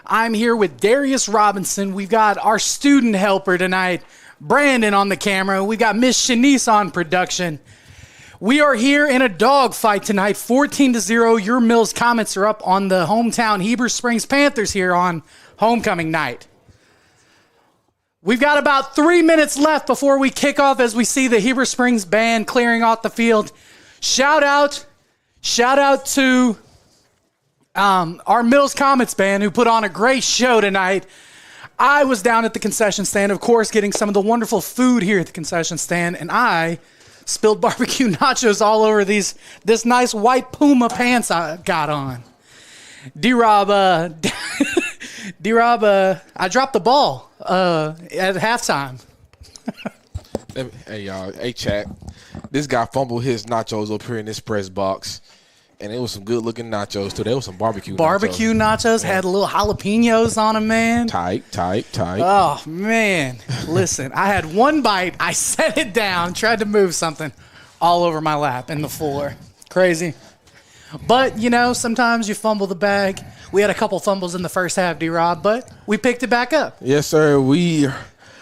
I'm here with Darius Robinson. We've got our student helper tonight, Brandon, on the camera. We've got Miss Shanice on production. We are here in a dogfight tonight, 14-0. Your Mills Comets are up on the hometown Heber Springs Panthers here on homecoming night. We've got about 3 minutes left before we kick off as we see the Heber Springs band clearing off the field. Shout out to our Mills Comets band who put on a great show tonight. I was down at the concession stand, of course, getting some of the wonderful food here at the concession stand, and I spilled barbecue nachos all over this nice white Puma pants I got on. D-Rob, I dropped the ball at halftime. Hey, y'all. Hey, chat. This guy fumbled his nachos up here in this press box. And it was some good-looking nachos, too. There was some barbecue nachos. Had a little jalapenos on them, man. Tight. Oh, man. Listen, I had one bite. I set it down, tried to move something all over my lap and the floor. Crazy. But, sometimes you fumble the bag. We had a couple fumbles in the first half, D-Rob, but we picked it back up. Yes, sir.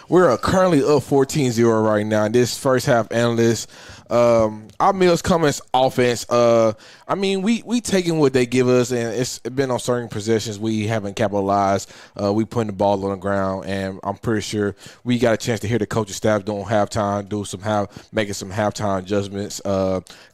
We're currently up 14-0 right now. This first half analyst, our Mills Comets offense, we taking what they give us, and it's been on certain possessions we haven't capitalized. We putting the ball on the ground, and I'm pretty sure we got a chance to hear the coaching staff doing halftime, making some halftime adjustments.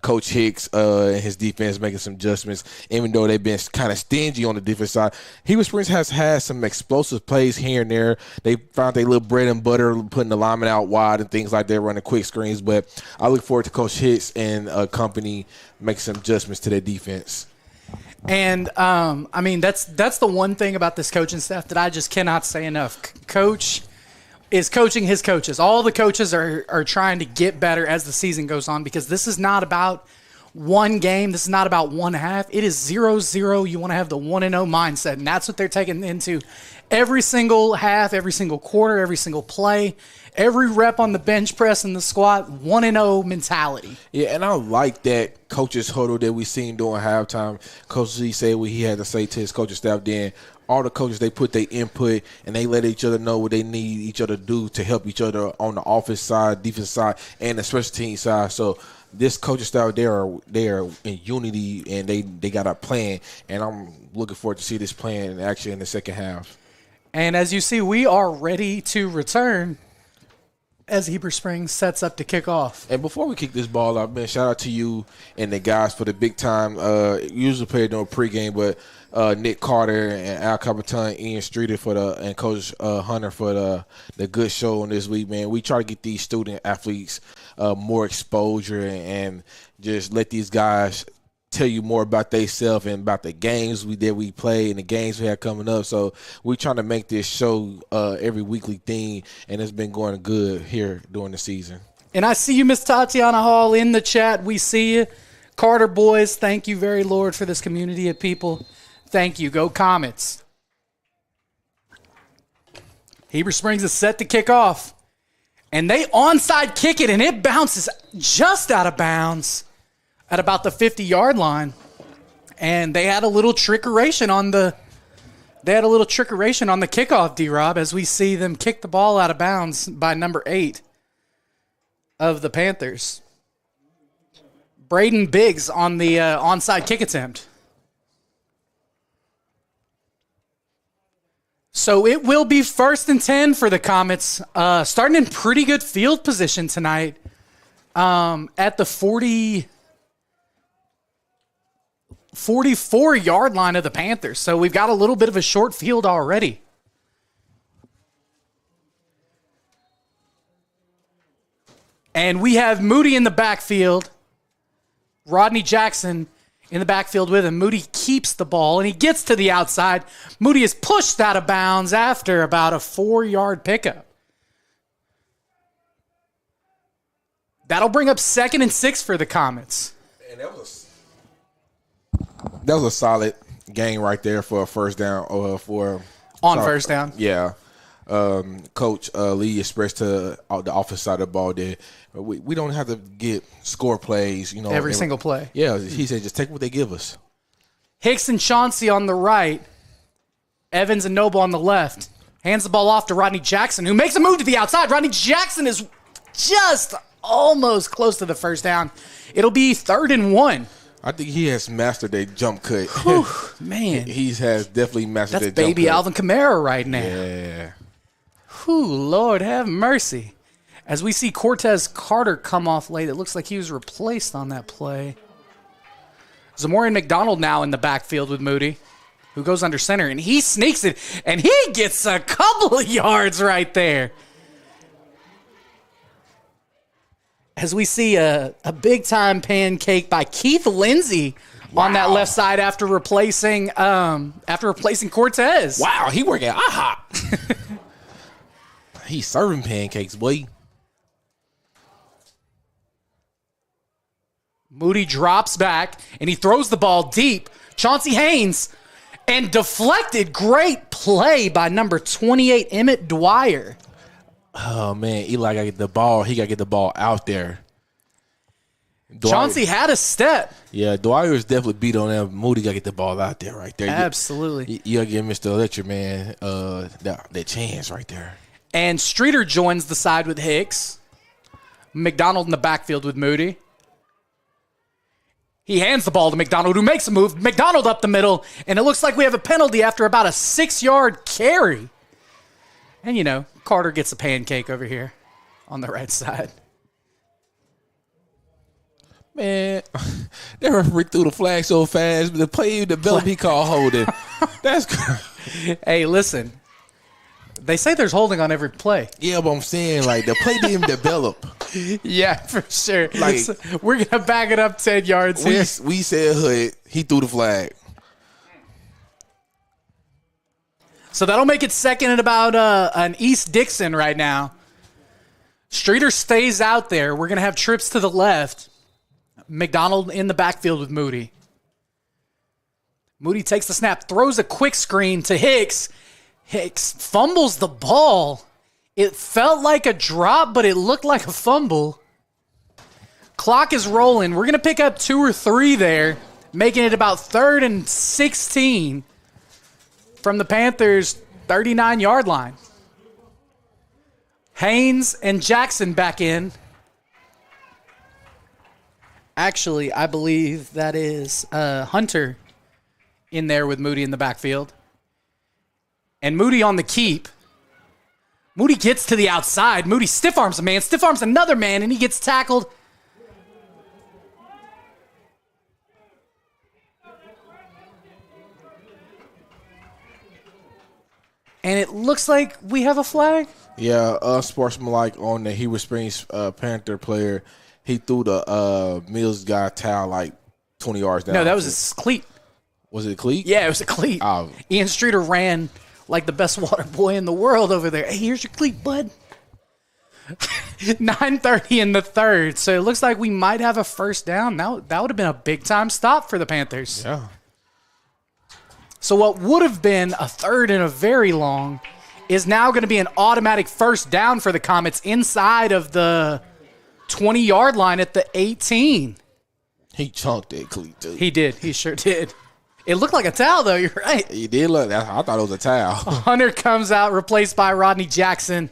Coach Hicks and his defense making some adjustments, even though they've been kind of stingy on the defense side. Heber Springs has had some explosive plays here and there. They found their little bread and butter, putting the lineman out wide and things like that, running quick screens. But I look forward to Coach Hicks and company make some adjustments to their defense. And, that's the one thing about this coaching staff that I just cannot say enough. Coach is coaching his coaches. All the coaches are trying to get better as the season goes on, because this is not about one game. This is not about one half. It is 0-0. You want to have the 1-0 mindset, and that's what they're taking into every single half, every single quarter, every single play, every rep on the bench press and the squat, 1-0 mentality. Yeah, and I like that coaches huddle that we seen during halftime. Coach Z said what he had to say to his coaching staff. Then all the coaches, they put their input and they let each other know what they need each other to do to help each other on the offense side, defense side, and the special team side. So this coaching staff, they are in unity, and they got a plan, and I'm looking forward to see this plan actually in the second half. And as you see, we are ready to return as Heber Springs sets up to kick off. And before we kick this ball out, man, shout out to you and the guys for the big time. Usually play during pregame, but Nick Carter and Al Capitan, Ian Streeter and Coach Hunter for the good show on this week, man. We try to get these student athletes more exposure and just let these guys tell you more about themselves and about the games we play and the games we have coming up. So we're trying to make this show every weekly thing, and it's been going good here during the season. And I see you, Miss Tatiana Hall, in the chat. We see you. Carter boys, thank you very, Lord, for this community of people. Thank you. Go Comets. Heber Springs is set to kick off. And they onside kick it, and it bounces just out of bounds at about the 50-yard line. And they had a little trickeration on the kickoff, D-Rob, as we see them kick the ball out of bounds by number 8 of the Panthers. Braden Biggs on the onside kick attempt. So it will be 1st and 10 for the Comets, starting in pretty good field position tonight at the 44-yard line of the Panthers. So we've got a little bit of a short field already. And we have Moody in the backfield. Rodney Jackson in the backfield with him. Moody keeps the ball, and he gets to the outside. Moody is pushed out of bounds after about a 4-yard pickup. That'll bring up 2nd and 6 for the Comets. And that was a solid game right there for a first down. First down. Yeah. Coach Lee expressed to the offense side of the ball that we don't have to get score plays, Every single play. Yeah, he said just take what they give us. Hicks and Chauncey on the right. Evans and Noble on the left. Hands the ball off to Rodney Jackson, who makes a move to the outside. Rodney Jackson is just almost close to the first down. It'll be 3rd and 1. I think he has mastered a jump cut. Whew, man. He has definitely mastered That's that jump baby cut. Alvin Kamara right now. Yeah. Whew, Lord have mercy. As we see Cortez Carter come off late, it looks like he was replaced on that play. Zamorian McDonald now in the backfield with Moody, who goes under center, and he sneaks it, and he gets a couple of yards right there. As we see a big-time pancake by Keith Lindsey on that left side after replacing Cortez. Wow, he working IHOP. He's serving pancakes, boy. Moody drops back, and he throws the ball deep. Chauncey Haynes, and deflected. Great play by number 28, Emmett Dwyer. Oh, man, Eli got to get the ball. He got to get the ball out there. Chauncey had a step. Yeah, Dwyer is definitely beat on that. Moody got to get the ball out there right there. Absolutely. You got to give Mr. Electric, man, that chance right there. And Streeter joins the side with Hicks. McDonald in the backfield with Moody. He hands the ball to McDonald, who makes a move. McDonald up the middle, and it looks like we have a penalty after about a 6-yard carry. And, Carter gets a pancake over here on the right side. Man, that referee threw the flag so fast, but the play developed, he called holding. That's Hey, listen. They say there's holding on every play. Yeah, but I'm saying, the play didn't even develop. Yeah, for sure. So we're going to back it up 10 yards here. We said hood, he threw the flag. So that'll make it 2nd and about an East Dixon right now. Streeter stays out there. We're going to have trips to the left. McDonald in the backfield with Moody. Moody takes the snap, throws a quick screen to Hicks. Hicks fumbles the ball. It felt like a drop, but it looked like a fumble. Clock is rolling. We're going to pick up 2 or 3 there, making it about 3rd and 16 from the Panthers' 39-yard line. Haynes and Jackson back in. Actually, I believe that is Hunter in there with Moody in the backfield. And Moody on the keep. Moody gets to the outside. Moody stiff arms a man, stiff arms another man, and he gets tackled. And it looks like we have a flag. Yeah, unsportsmanlike on the Heber Springs Panther player. He threw the Mills guy towel 20 yards down. No, that was his cleat. Was it a cleat? Yeah, it was a cleat. Oh. Ian Streeter ran like the best water boy in the world over there. Hey, here's your cleat, bud. 9:30 in the 3rd. So it looks like we might have a first down. That would have been a big-time stop for the Panthers. Yeah. So what would have been a 3rd and a very long is now going to be an automatic first down for the Comets inside of the 20-yard line at the 18. He chunked that cleat, too. He did. He sure did. It looked like a towel, though. You're right. He did look. I thought it was a towel. Hunter comes out, replaced by Rodney Jackson.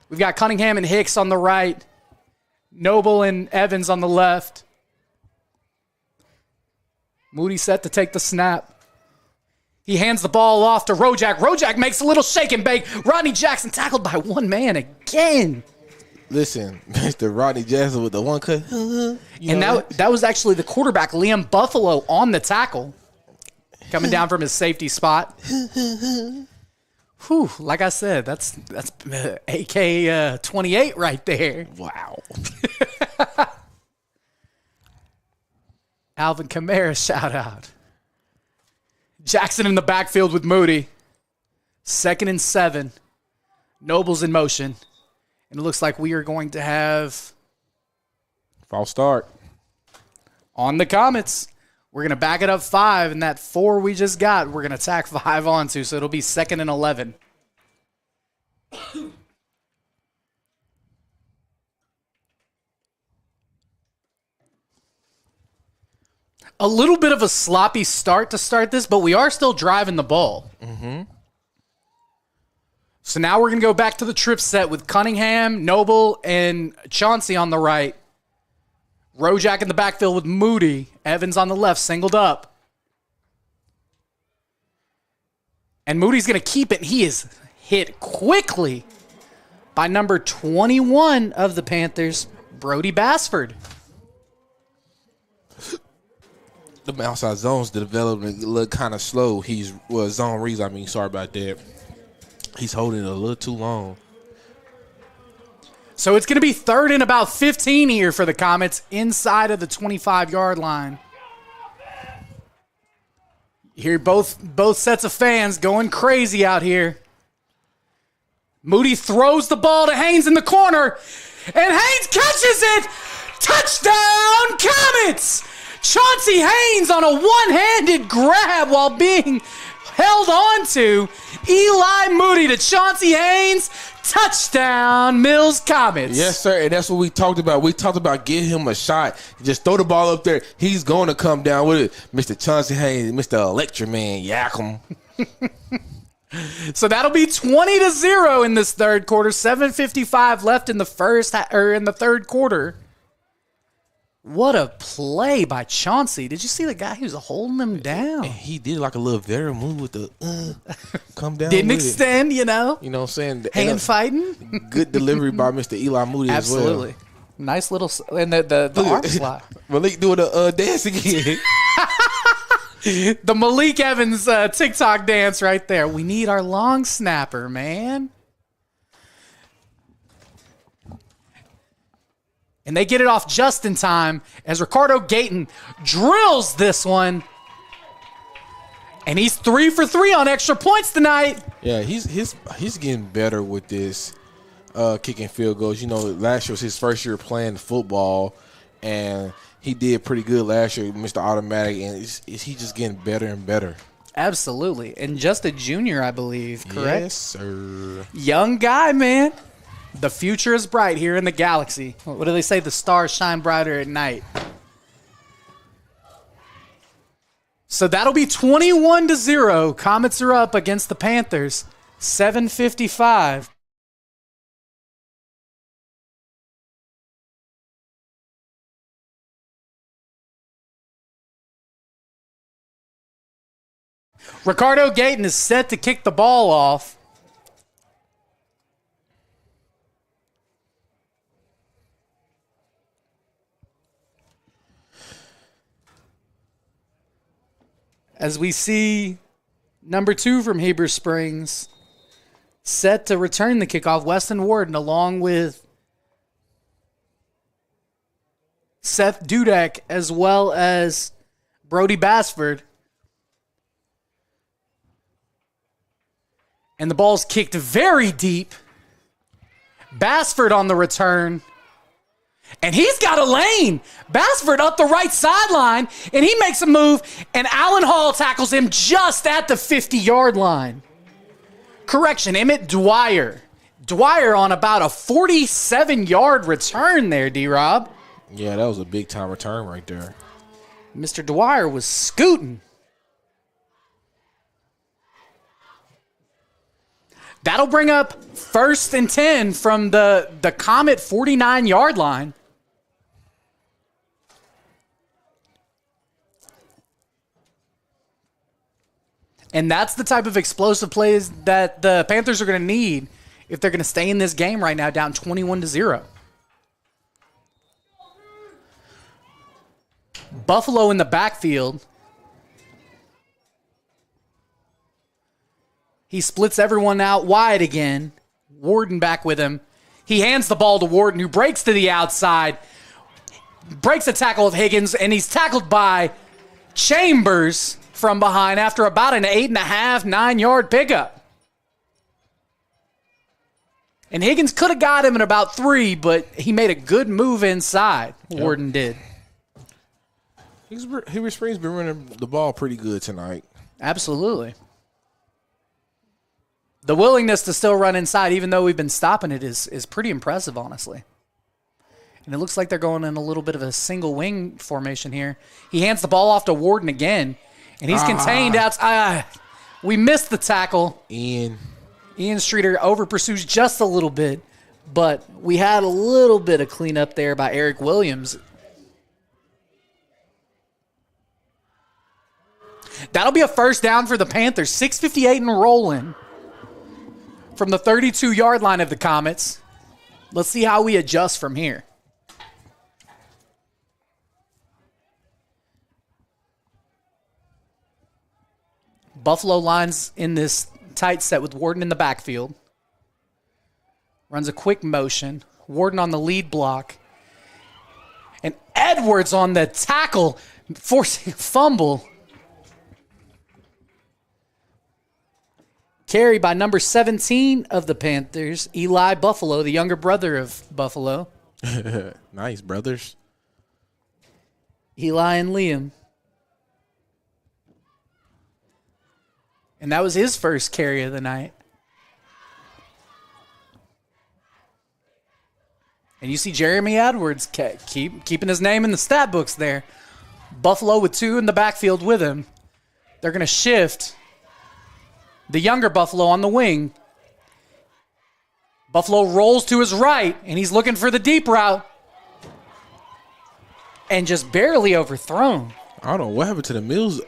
We've got Cunningham and Hicks on the right. Noble and Evans on the left. Moody set to take the snap. He hands the ball off to Rojak. Rojak makes a little shake and bake. Rodney Jackson tackled by one man again. Listen, Mr. Rodney Jackson with the one cut. And that was actually the quarterback, Liam Buffalo, on the tackle. Coming down from his safety spot. Whew, like I said, that's AK 28 right there. Wow. Alvin Kamara shout out. Jackson in the backfield with Moody. 2nd and 7. Noble's in motion. And it looks like we are going to have False start. on the Comets. We're going to back it up 5, and that 4 we just got, we're going to tack 5 onto, so it'll be 2nd and 11. A little bit of a sloppy start to start this, but we are still driving the ball. So now we're going to go back to the trip set with Cunningham, Noble, and Chauncey on the right. Rojak in the backfield with Moody. Evans on the left, singled up. And Moody's going to keep it. He is hit quickly by number 21 of the Panthers, Brody Basford. The outside zones, the development look kind of slow. Zone reads, sorry about that. He's holding it a little too long. So it's going to be third and about 15 here for the Comets inside of the 25-yard line. You hear both sets of fans going crazy out here. Moody throws the ball to Haynes in the corner, and Haynes catches it. Touchdown, Comets! Chauncey Haynes on a one-handed grab while being held on to. Eli Moody to Chauncey Haynes. Touchdown, Mills Comets. Yes, sir, and that's what we talked about. We talked about giving him a shot. Just throw the ball up there. He's going to come down with it. Mr. Chauncey Haynes, Mr. Electra Man, yak him. So that'll be 20-0 in this third quarter. 7:55 left in the third quarter. What a play by Chauncey. Did you see the guy who was holding him down? He did like a little veteran move with the come down. Didn't with extend, it. You know what I'm saying? Hand fighting. Good delivery by Mr. Eli Moody as well. Absolutely. Nice little, and the arm slot. Malik doing a dance again. The Malik Evans TikTok dance right there. We need our long snapper, man. And they get it off just in time as Ricardo Gayton drills this one. And he's 3 for 3 on extra points tonight. Yeah, he's getting better with this kicking field goals. You know, last year was his first year playing football, and he did pretty good last year, Mr. Automatic, and he's just getting better and better. Absolutely. And just a junior, I believe, correct? Yes, sir. Young guy, man. The future is bright here in the galaxy. What do they say? The stars shine brighter at night. So that'll be 21-0. Comets are up against the Panthers. 7:55. Ricardo Gayton is set to kick the ball off. As we see number 2 from Heber Springs set to return the kickoff, Weston Warden, along with Seth Dudek, as well as Brody Basford. And the ball's kicked very deep. Basford on the return. And he's got a lane. Basford up the right sideline, and he makes a move, and Allen Hall tackles him just at the 50-yard line. Correction, Emmett Dwyer. Dwyer on about a 47-yard return there, D-Rob. Yeah, that was a big-time return right there. Mr. Dwyer was scooting. That'll bring up 1st and 10 from the Comet 49-yard line. And that's the type of explosive plays that the Panthers are going to need if they're going to stay in this game right now, down 21-0. Buffalo in the backfield. He splits everyone out wide again. Warden back with him. He hands the ball to Warden, who breaks to the outside. Breaks a tackle of Higgins, and he's tackled by Chambers from behind after about an 8.5, 9-yard pickup. And Higgins could have got him in about 3, but he made a good move inside. Yep. Warden did. Heber Springs been running the ball pretty good tonight. Absolutely. The willingness to still run inside, even though we've been stopping it, is pretty impressive, honestly. And it looks like they're going in a little bit of a single wing formation here. He hands the ball off to Warden again, and he's contained outside. We missed the tackle. Ian Streeter over pursues just a little bit, but we had a little bit of cleanup there by Eric Williams. That'll be a first down for the Panthers. 6:58 and rolling from the 32-yard line of the Comets. Let's see how we adjust from here. Buffalo lines in this tight set with Warden in the backfield. Runs a quick motion. Warden on the lead block. And Edwards on the tackle, forcing a fumble. Carry by number 17 of the Panthers, Eli Buffalo, the younger brother of Buffalo. Nice, brothers. Eli and Liam. And that was his first carry of the night. And you see Jeremy Edwards keeping his name in the stat books there. Buffalo with 2 in the backfield with him. They're going to shift the younger Buffalo on the wing. Buffalo rolls to his right, and he's looking for the deep route. And just barely overthrown. I don't know what happened to the Mills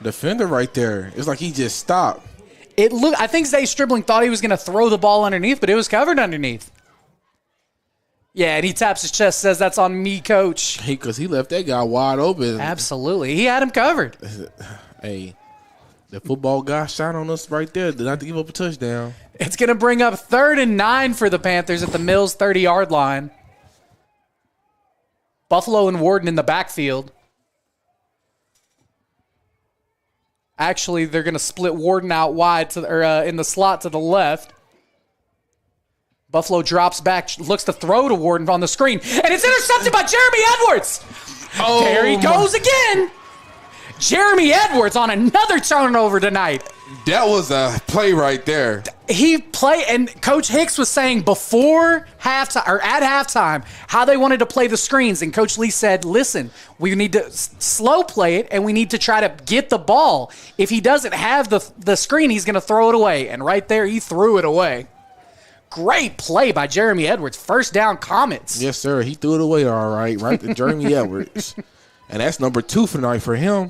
defender right there. It's like he just stopped. I think Zay Stribling thought he was going to throw the ball underneath, but it was covered underneath. Yeah, and he taps his chest, says, "That's on me, coach." Because he left that guy wide open. Absolutely. He had him covered. Hey, the football guy shot on us right there. Did not give up a touchdown. It's going to bring up 3rd and 9 for the Panthers at the Mills 30-yard line. Buffalo and Warden in the backfield. Actually, they're going to split Warden out wide in the slot to the left. Buffalo drops back, looks to throw to Warden on the screen, and it's intercepted by Jeremy Edwards. Oh, there he goes again. Jeremy Edwards on another turnover tonight. That was a play right there. And Coach Hicks was saying before halftime or at halftime how they wanted to play the screens, and Coach Lee said, "Listen, we need to slow play it, and we need to try to get the ball. If he doesn't have the screen, he's going to throw it away." And right there, he threw it away. Great play by Jeremy Edwards. First down, Comets. Yes, sir. He threw it away all right to Jeremy Edwards. And that's number 2 for tonight for him.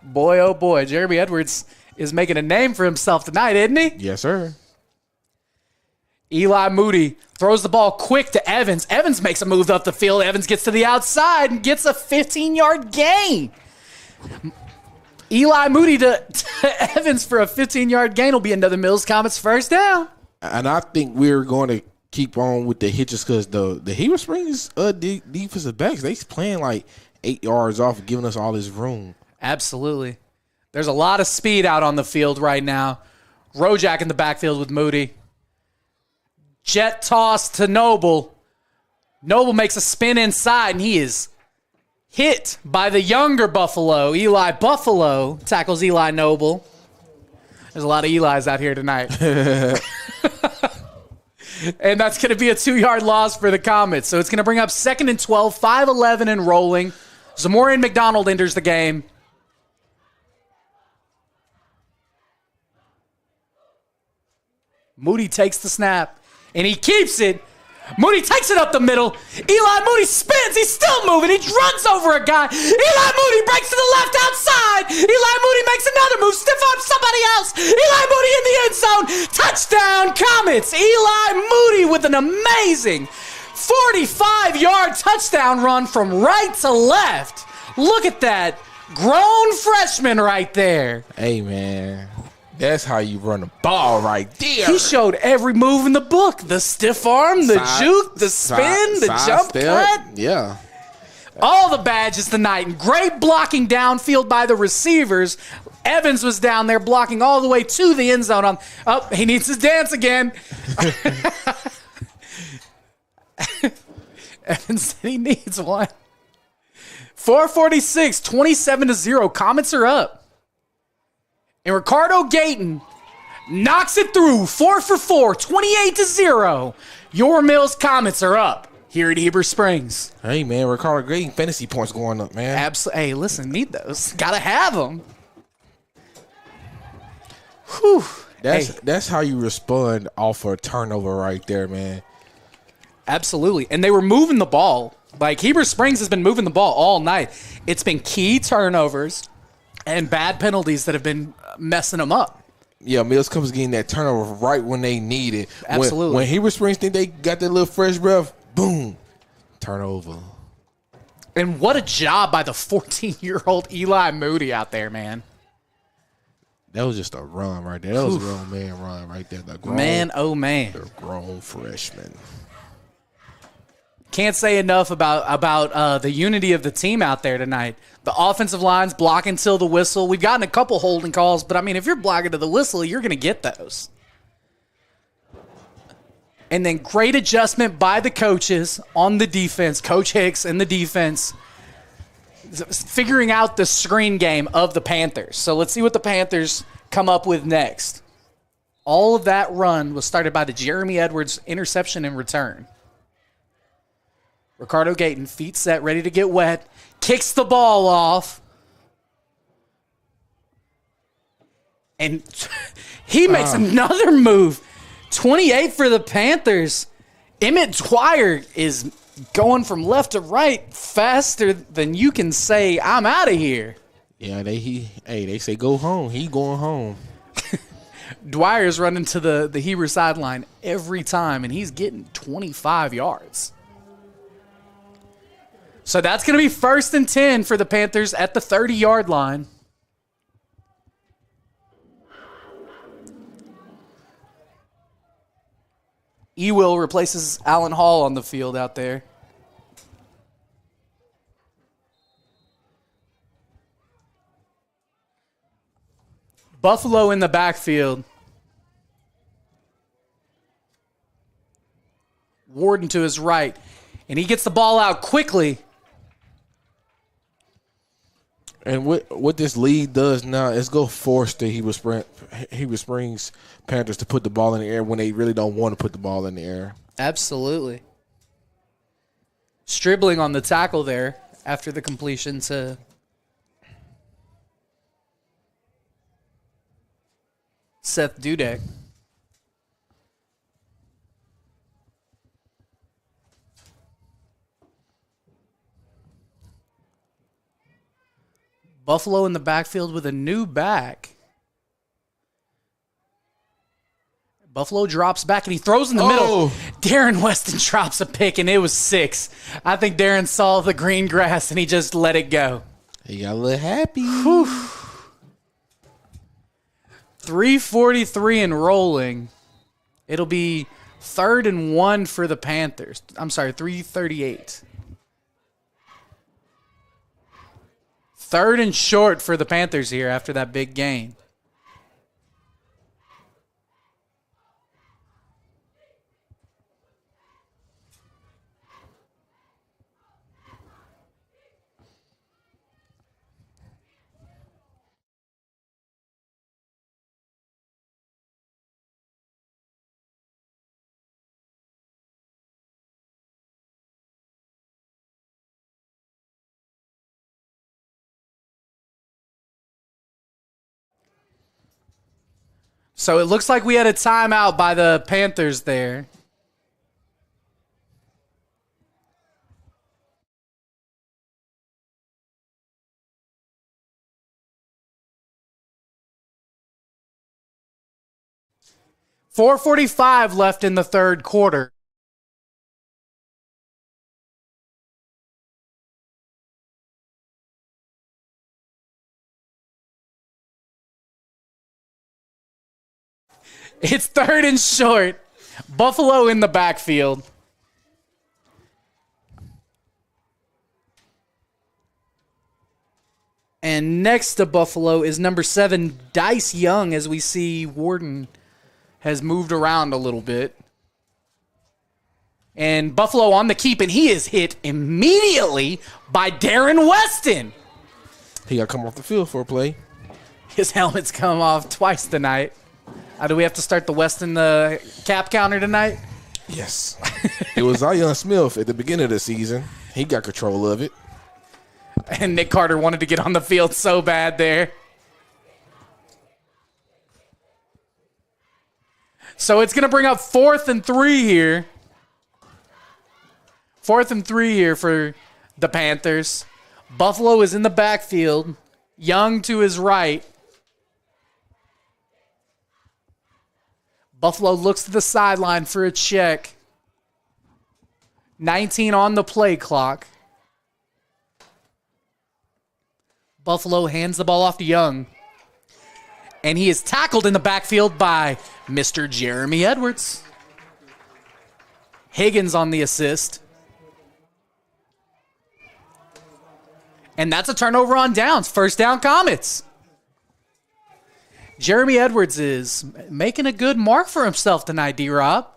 Boy, oh boy, Jeremy Edwards is making a name for himself tonight, isn't he? Yes, sir. Eli Moody throws the ball quick to Evans. Evans makes a move up the field. Evans gets to the outside and gets a 15-yard gain. Eli Moody to Evans for a 15-yard gain will be another Mills Comets first down. And I think we're going to keep on with the hitches because the Heber Springs defensive backs, they playing like 8 yards off, giving us all this room. Absolutely. There's a lot of speed out on the field right now. Rojak in the backfield with Moody. Jet toss to Noble. Noble makes a spin inside, and he is hit by the younger Buffalo. Eli Buffalo tackles Eli Noble. There's a lot of Elis out here tonight. And that's going to be a 2-yard loss for the Comets. So it's going to bring up 2nd and 12, 5-11 and rolling. Zamorian McDonald enters the game. Moody takes the snap, and he keeps it. Moody takes it up the middle. Eli Moody spins. He's still moving. He runs over a guy. Eli Moody breaks to the left outside. Eli Moody makes another move. Stiff arm somebody else. Eli Moody in the end zone. Touchdown, Comets. Eli Moody with an amazing 45-yard touchdown run from right to left. Look at that grown freshman right there. Hey, man. That's how you run the ball right there. He showed every move in the book. The stiff arm, the juke, the spin, the jump cut. Yeah. All the badges tonight. And great blocking downfield by the receivers. Evans was down there blocking all the way to the end zone. He needs his dance again. Evans said he needs one. 4:46, 27-0. Comets are up. And Ricardo Gayton knocks it through. 4 for 4, 28-0. Your Mills Comets are up here at Heber Springs. Hey, man, Ricardo Gray fantasy points going up, man. Absolutely. Hey, listen, need those. Gotta have them. Whew. That's how you respond off a turnover right there, man. Absolutely. And they were moving the ball. Like, Heber Springs has been moving the ball all night. It's been key turnovers and bad penalties that have been messing them up. Yeah, Mills comes getting that turnover right when they need it. Absolutely. When Heber Springs think they got that little fresh breath, boom, turnover. And what a job by the 14-year-old Eli Moody out there, man. That was just a run right there. That was a grown man run right there. Man, oh, man. The grown freshman. Can't say enough about the unity of the team out there tonight. The offensive line's blocking till the whistle. We've gotten a couple holding calls, but, I mean, if you're blocking to the whistle, you're going to get those. And then great adjustment by the coaches on the defense, Coach Hicks and the defense, figuring out the screen game of the Panthers. So let's see what the Panthers come up with next. All of that run was started by the Jeremy Edwards interception and return. Ricardo Gayton, feet set, ready to get wet, kicks the ball off. And he makes another move. 28 for the Panthers. Emmett Dwyer is going from left to right faster than you can say, I'm out of here. Yeah, they say go home. He going home. Dwyer's running to the Heber sideline every time, and he's getting 25 yards. So that's going to be 1st and 10 for the Panthers at the 30-yard line. Ewell replaces Allen Hall on the field out there. Buffalo in the backfield. Warden to his right. And he gets the ball out quickly. And what this league does now is go force the Heber Springs Panthers to put the ball in the air when they really don't want to put the ball in the air. Absolutely. Stribbling on the tackle there after the completion to Seth Dudek. Buffalo in the backfield with a new back. Buffalo drops back, and he throws in the middle. Darren Weston drops a pick, and it was 6. I think Darren saw the green grass, and he just let it go. He got a little happy. 3:43 and rolling. It'll be 3rd and 1 for the Panthers. I'm sorry, 3:38. 3rd and short for the Panthers here after that big gain. So it looks like we had a timeout by the Panthers there. .445 left in the third quarter. It's 3rd and short. Buffalo in the backfield. And next to Buffalo is number 7, Dice Young, as we see Warden has moved around a little bit. And Buffalo on the keep, and he is hit immediately by Darren Weston. He got to come off the field for a play. His helmet's come off twice tonight. Do we have to start the Weston cap counter tonight? Yes. It was Zion Smith at the beginning of the season. He got control of it. And Nick Carter wanted to get on the field so bad there. So it's going to bring up 4th and 3 here. 4th and 3 here for the Panthers. Buffalo is in the backfield. Young to his right. Buffalo looks to the sideline for a check. 19 on the play clock. Buffalo hands the ball off to Young. And he is tackled in the backfield by Mr. Jeremy Edwards. Higgins on the assist. And that's a turnover on downs. First down, Comets. Jeremy Edwards is making a good mark for himself tonight, D-Rob.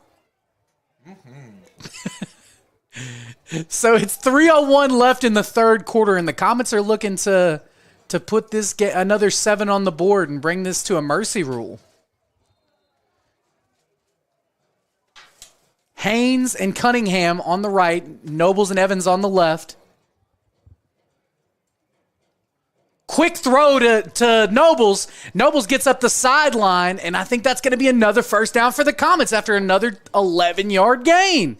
So it's 3:01 left in the third quarter, and the Comets are looking to put this, get another 7 on the board and bring this to a mercy rule. Haynes and Cunningham on the right, Nobles and Evans on the left. Quick throw to Nobles. Nobles gets up the sideline, and I think that's going to be another first down for the Comets after another 11-yard gain.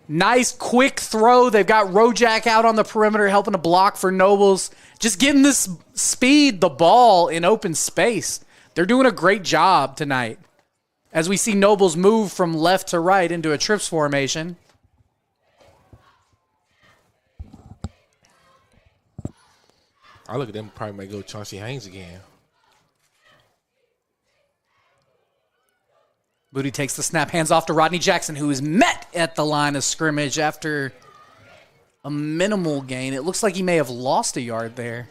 Nice quick throw. They've got Rojak out on the perimeter helping to block for Nobles. Just getting this speed, the ball in open space. They're doing a great job tonight. As we see Nobles move from left to right into a trips formation. I look at them, probably might go Chauncey Haynes again. Moody takes the snap, hands off to Rodney Jackson, who is met at the line of scrimmage after a minimal gain. It looks like he may have lost a yard there.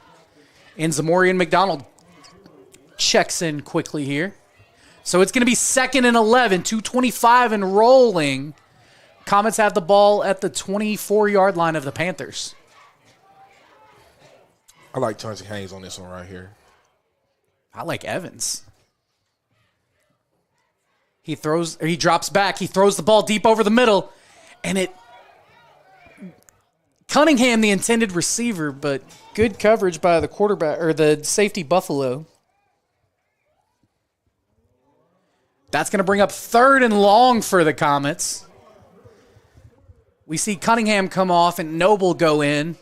And Zamorian McDonald checks in quickly here. So it's going to be 2nd and 11, 2:25 and rolling. Comets have the ball at the 24-yard line of the Panthers. I like Chauncey Haynes on this one right here. I like Evans. He drops back. He throws the ball deep over the middle, and Cunningham, the intended receiver, but good coverage by the quarterback or the safety Buffalo. That's going to bring up 3rd and long for the Comets. We see Cunningham come off and Noble go in.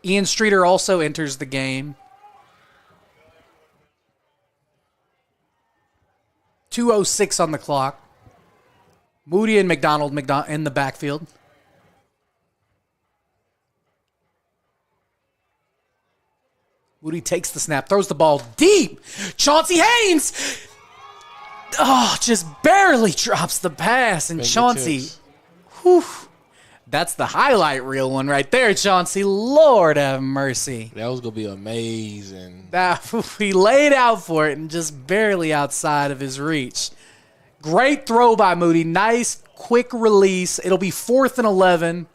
Ian Streeter also enters the game. 2:06 on the clock. Moody and McDonald in the backfield. Moody takes the snap, throws the ball deep. Chauncey Haynes, just barely drops the pass. And Chauncey, that's the highlight reel one right there, Chauncey. Lord have mercy. That was going to be amazing. He laid out for it and just barely outside of his reach. Great throw by Moody. Nice, quick release. It'll be 4th and 11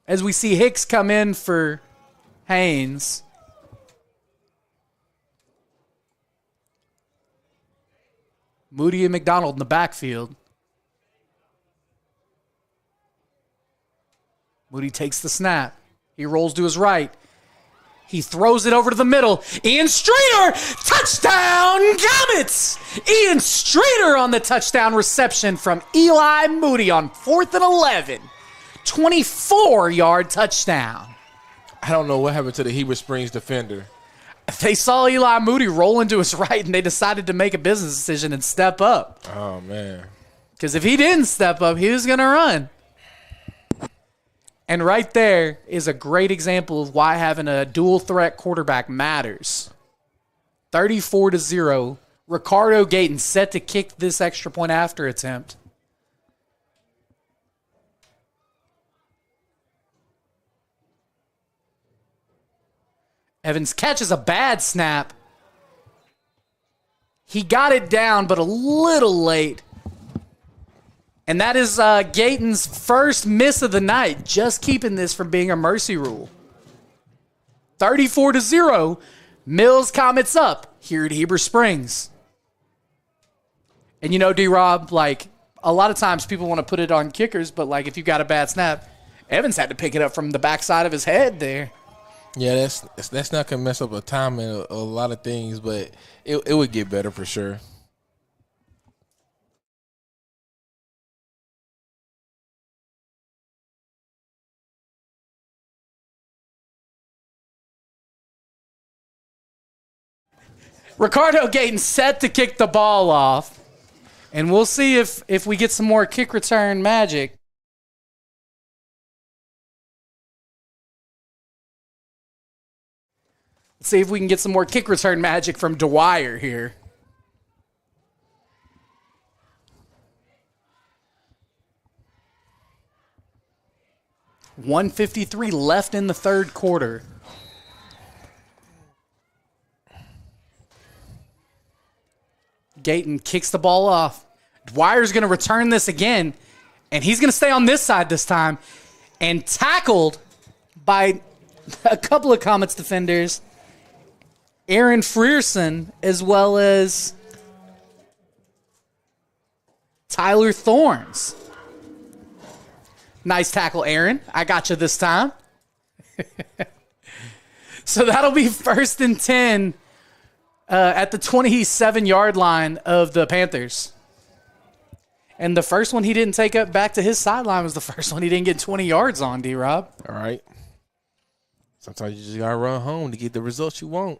as we see Hicks come in for Haynes. Moody and McDonald in the backfield. Moody takes the snap. He rolls to his right. He throws it over to the middle. Ian Streeter, touchdown Comets! Ian Streeter on the touchdown reception from Eli Moody on 4th and 11. 24-yard touchdown. I don't know what happened to the Heber Springs defender. They saw Eli Moody roll into his right, and they decided to make a business decision and step up. Oh, man. Because if he didn't step up, he was going to run. And right there is a great example of why having a dual threat quarterback matters. 34-0. Ricardo Gayton set to kick this extra point after attempt. Evans catches a bad snap. He got it down, but a little late. And that is Gayton's first miss of the night, just keeping this from being a mercy rule. 34-0. Mills Comets up here at Heber Springs. And you know, D-Rob, like, a lot of times people want to put it on kickers, but, like, if you got a bad snap, Evans had to pick it up from the backside of his head there. Yeah, that's not going to mess up a timing of a lot of things, but it would get better for sure. Ricardo Gayton set to kick the ball off. And we'll see if we get some more kick return magic. Let's see if we can get some more kick return magic from Dwyer here. $1:53 left in the third quarter. Gayton kicks the ball off. Dwyer's going to return this again, and he's going to stay on this side this time. And tackled by a couple of Comets defenders, Aaron Frierson, as well as Tyler Thorns. Nice tackle, Aaron. I got you this time. So that'll be 1st and 10. At the 27-yard line of the Panthers. And the first one he didn't take up back to his sideline was the first one he didn't get 20 yards on, D-Rob. All right. Sometimes you just got to run home to get the results you want.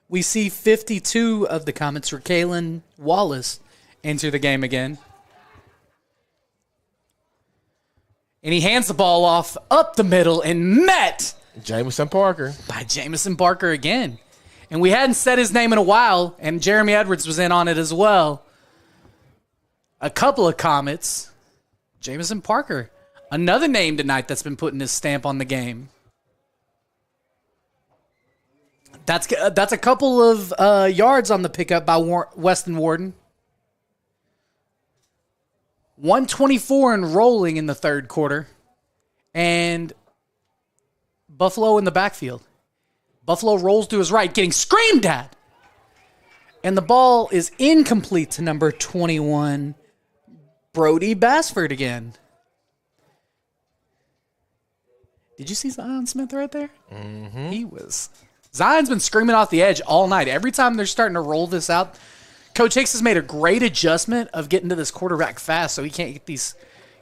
We see 52 of the Comets for Kalen Wallace enter the game again. And he hands the ball off up the middle and met Jamison Parker. by Jamison Parker again. And we hadn't said his name in a while, and Jeremy Edwards was in on it as well. A couple of Comets. Jamison Parker, another name tonight that's been putting his stamp on the game. That's a couple of yards on the pickup by Weston Warden. 124 and rolling in the third quarter. And Buffalo in the backfield. Buffalo rolls to his right, getting screamed at. And the ball is incomplete to number 21, Brody Bassford again. Did you see Zion Smith right there? Mm-hmm. Zion's been screaming off the edge all night. Every time they're starting to roll this out, Coach Hicks has made a great adjustment of getting to this quarterback fast so he can't get these,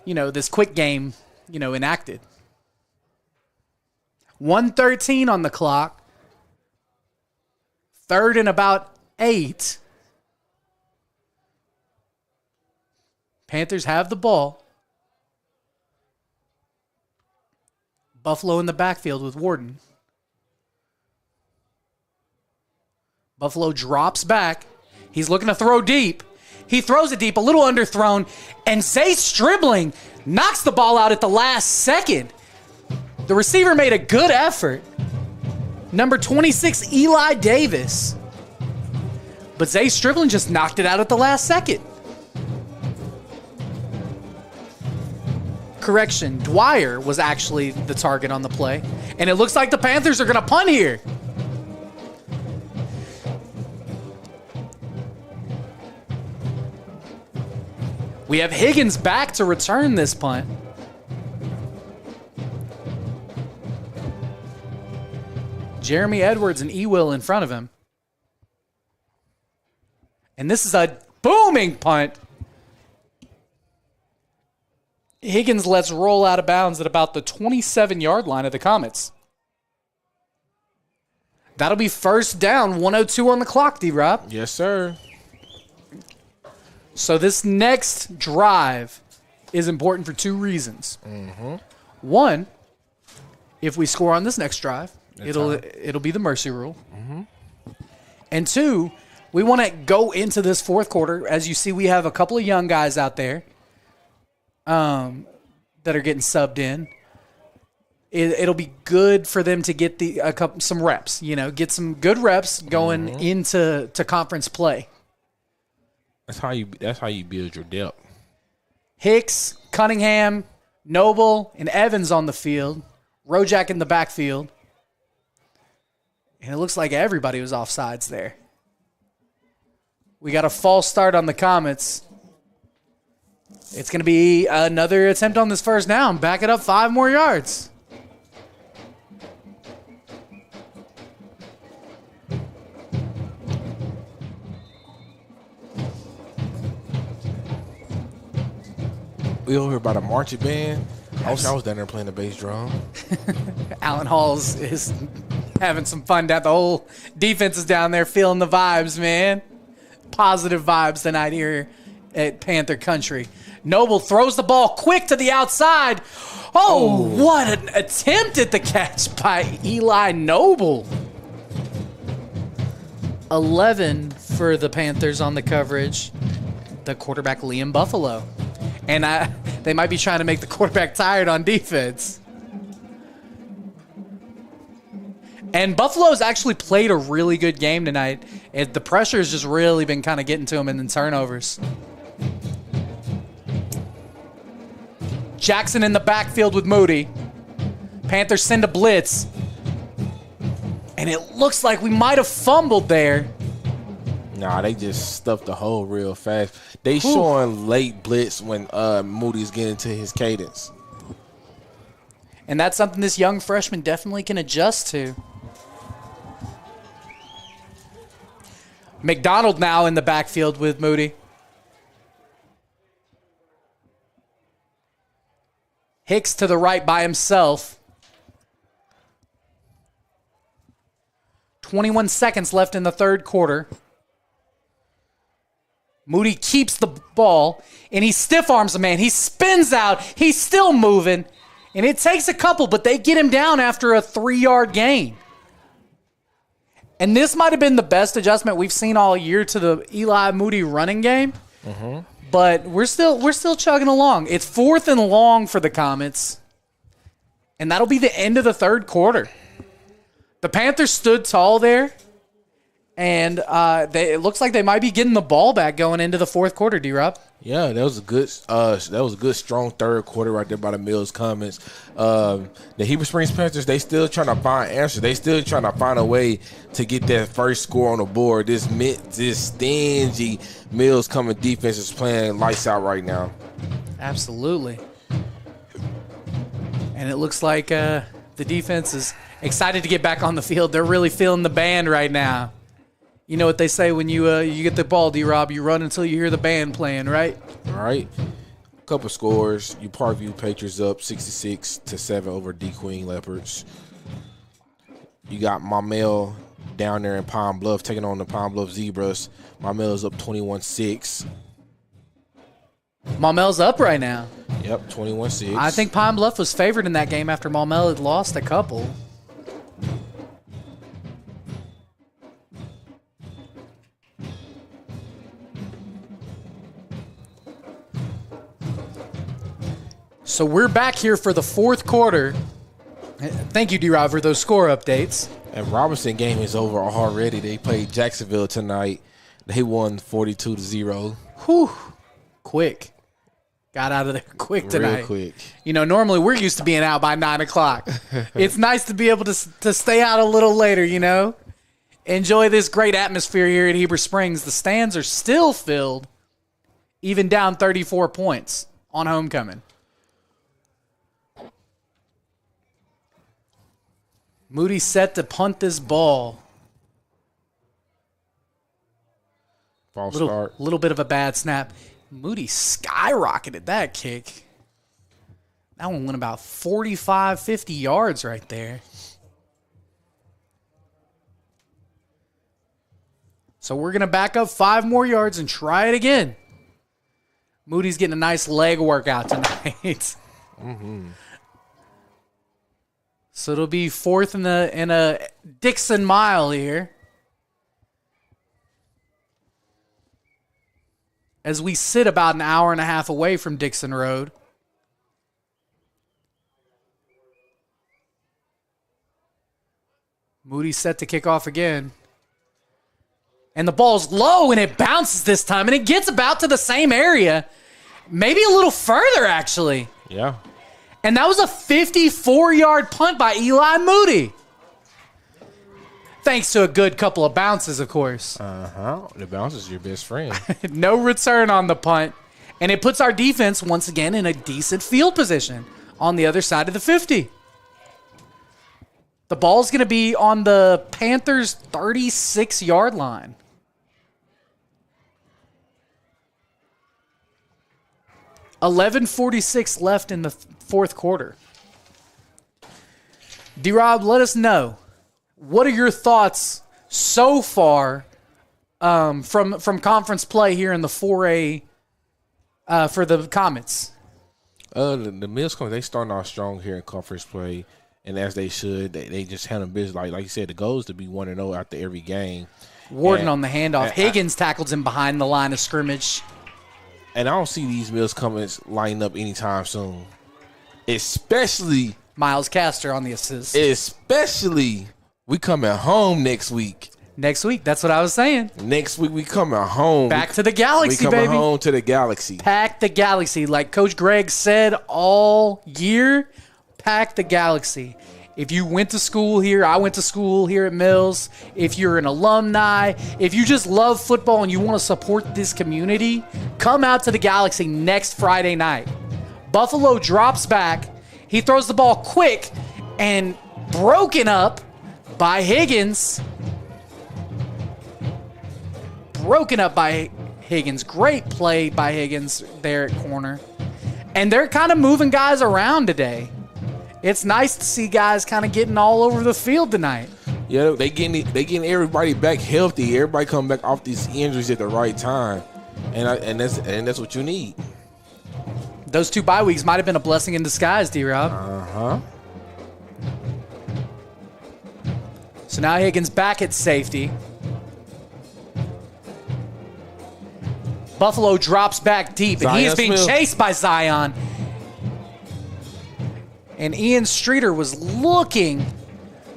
this quick game, enacted. 1:13 on the clock. 3rd and about 8. Panthers have the ball. Buffalo in the backfield with Warden. Buffalo drops back. He's looking to throw deep. He throws it deep, a little underthrown, and Zay Stribling knocks the ball out at the last second. The receiver made a good effort. Number 26, Eli Davis. But Zay Stribling just knocked it out at the last second. Correction, Dwyer was actually the target on the play. And it looks like the Panthers are going to punt here. We have Higgins back to return this punt. Jeremy Edwards and Ewell in front of him. And this is a booming punt. Higgins lets roll out of bounds at about the 27-yard line of the Comets. That'll be 1st down, 1:02 on the clock, D-Rob. Yes, sir. So this next drive is important for 2 reasons. Mm-hmm. One, if we score on this next drive, it'll be the mercy rule. Mm-hmm. And 2, we want to go into this fourth quarter. As you see, we have a couple of young guys out there that are getting subbed in. It'll be good for them to get some reps. Get some good reps going into conference play. That's how you build your depth. Hicks, Cunningham, Noble, and Evans on the field. Rojak in the backfield. And it looks like everybody was offsides there. We got a false start on the Comets. It's going to be another attempt on this first down. Back it up 5 more yards. We over here by the marching band. I wish I was down there playing the bass drum. Allen Halls is having some fun down. The whole defense is down there feeling the vibes, man. Positive vibes tonight here at Panther Country. Noble throws the ball quick to the outside. Oh, what an attempt at the catch by Eli Noble. 11 for the Panthers on the coverage. The quarterback, Liam Buffalo. And they might be trying to make the quarterback tired on defense. And Buffalo's actually played a really good game tonight. The pressure has just really been kind of getting to him in the turnovers. Jackson in the backfield with Moody. Panthers send a blitz. And it looks like we might have fumbled there. Nah, they just stuffed the hole real fast. They showing late blitz when Moody's getting to his cadence. And that's something this young freshman definitely can adjust to. McDonald now in the backfield with Moody. Hicks to the right by himself. 21 seconds left in the third quarter. Moody keeps the ball, and he stiff arms a man. He spins out. He's still moving, and it takes a couple, but they get him down after a 3-yard gain. And this might have been the best adjustment we've seen all year to the Eli Moody running game. Mm-hmm. But we're still chugging along. It's 4th and long for the Comets, and that'll be the end of the third quarter. The Panthers stood tall there. And it looks like they might be getting the ball back going into the fourth quarter, D-Rob. Yeah, that was a good strong third quarter right there by the Mills Comets. The Heber Springs Panthers, they still trying to find answers. They still trying to find a way to get that first score on the board. This stingy Mills Comets defense is playing lights out right now. Absolutely. And it looks like the defense is excited to get back on the field. They're really feeling the band right now. You know what they say when you get the ball, D-Rob, you run until you hear the band playing, right? All right. Couple scores. You Parkview Patriots up 66-7 over D Queen Leopards. You got Maumelle down there in Pine Bluff taking on the Pine Bluff Zebras. Maumelle's up 21-6. Maumelle's up right now. Yep, 21-6. I think Pine Bluff was favored in that game after Maumelle had lost a couple. So we're back here for the fourth quarter. Thank you, D-Rob, for those score updates. And Robertson game is over already. They played Jacksonville tonight. They won 42-0. Whew. Quick. Got out of there quick tonight. Real quick. You know, normally we're used to being out by 9 o'clock. It's nice to be able to stay out a little later, you know. Enjoy this great atmosphere here at Heber Springs. The stands are still filled, even down 34 points on homecoming. Moody set to punt this ball. False start. Little bit of a bad snap. Moody skyrocketed that kick. That one went about 45, 50 yards right there. So we're going to back up 5 more yards and try it again. Moody's getting a nice leg workout tonight. Mm-hmm. So it'll be 4th in a Dixon mile here. As we sit about an hour and a half away from Dixon Road. Moody's set to kick off again. And the ball's low, and it bounces this time, and it gets about to the same area. Maybe a little further, actually. Yeah. And that was a 54-yard punt by Eli Moody. Thanks to a good couple of bounces, of course. The bounce is your best friend. No return on the punt. And it puts our defense, once again, in a decent field position on the other side of the 50. The ball's going to be on the Panthers' 36-yard line. $11:46 left in the fourth quarter. D-Rob, let us know. What are your thoughts so far from conference play here in the 4A for the Comets? The Mills Comets, they starting off strong here in conference play, and as they should, they just handle business. Like you said, the goal is to be 1-0 after every game. Warden on the handoff. Higgins tackled him behind the line of scrimmage. And I don't see these Mills Comets lining up anytime soon, especially Miles Castor on the assist. Especially we coming home next week. Next week, that's what I was saying. Next week we coming home. Back to the Galaxy, we coming baby. home to the Galaxy. Pack the Galaxy. Like Coach Greg said all year, pack the Galaxy. If you went to school here, I went to school here at Mills. If you're an alumni, if you just love football and you want to support this community, come out to the Galaxy next Friday night. Buffalo drops back. He throws the ball quick and broken up by Higgins. Broken up by Higgins. Great play by Higgins there at corner. And they're kind of moving guys around today. It's nice to see guys kind of getting all over the field tonight. Yeah, they getting everybody back healthy. Everybody coming back off these injuries at the right time, and that's what you need. Those 2 bye weeks might have been a blessing in disguise, D-Rob. So now Higgins back at safety. Buffalo drops back deep, and he is being chased by Zion. And Ian Streeter was looking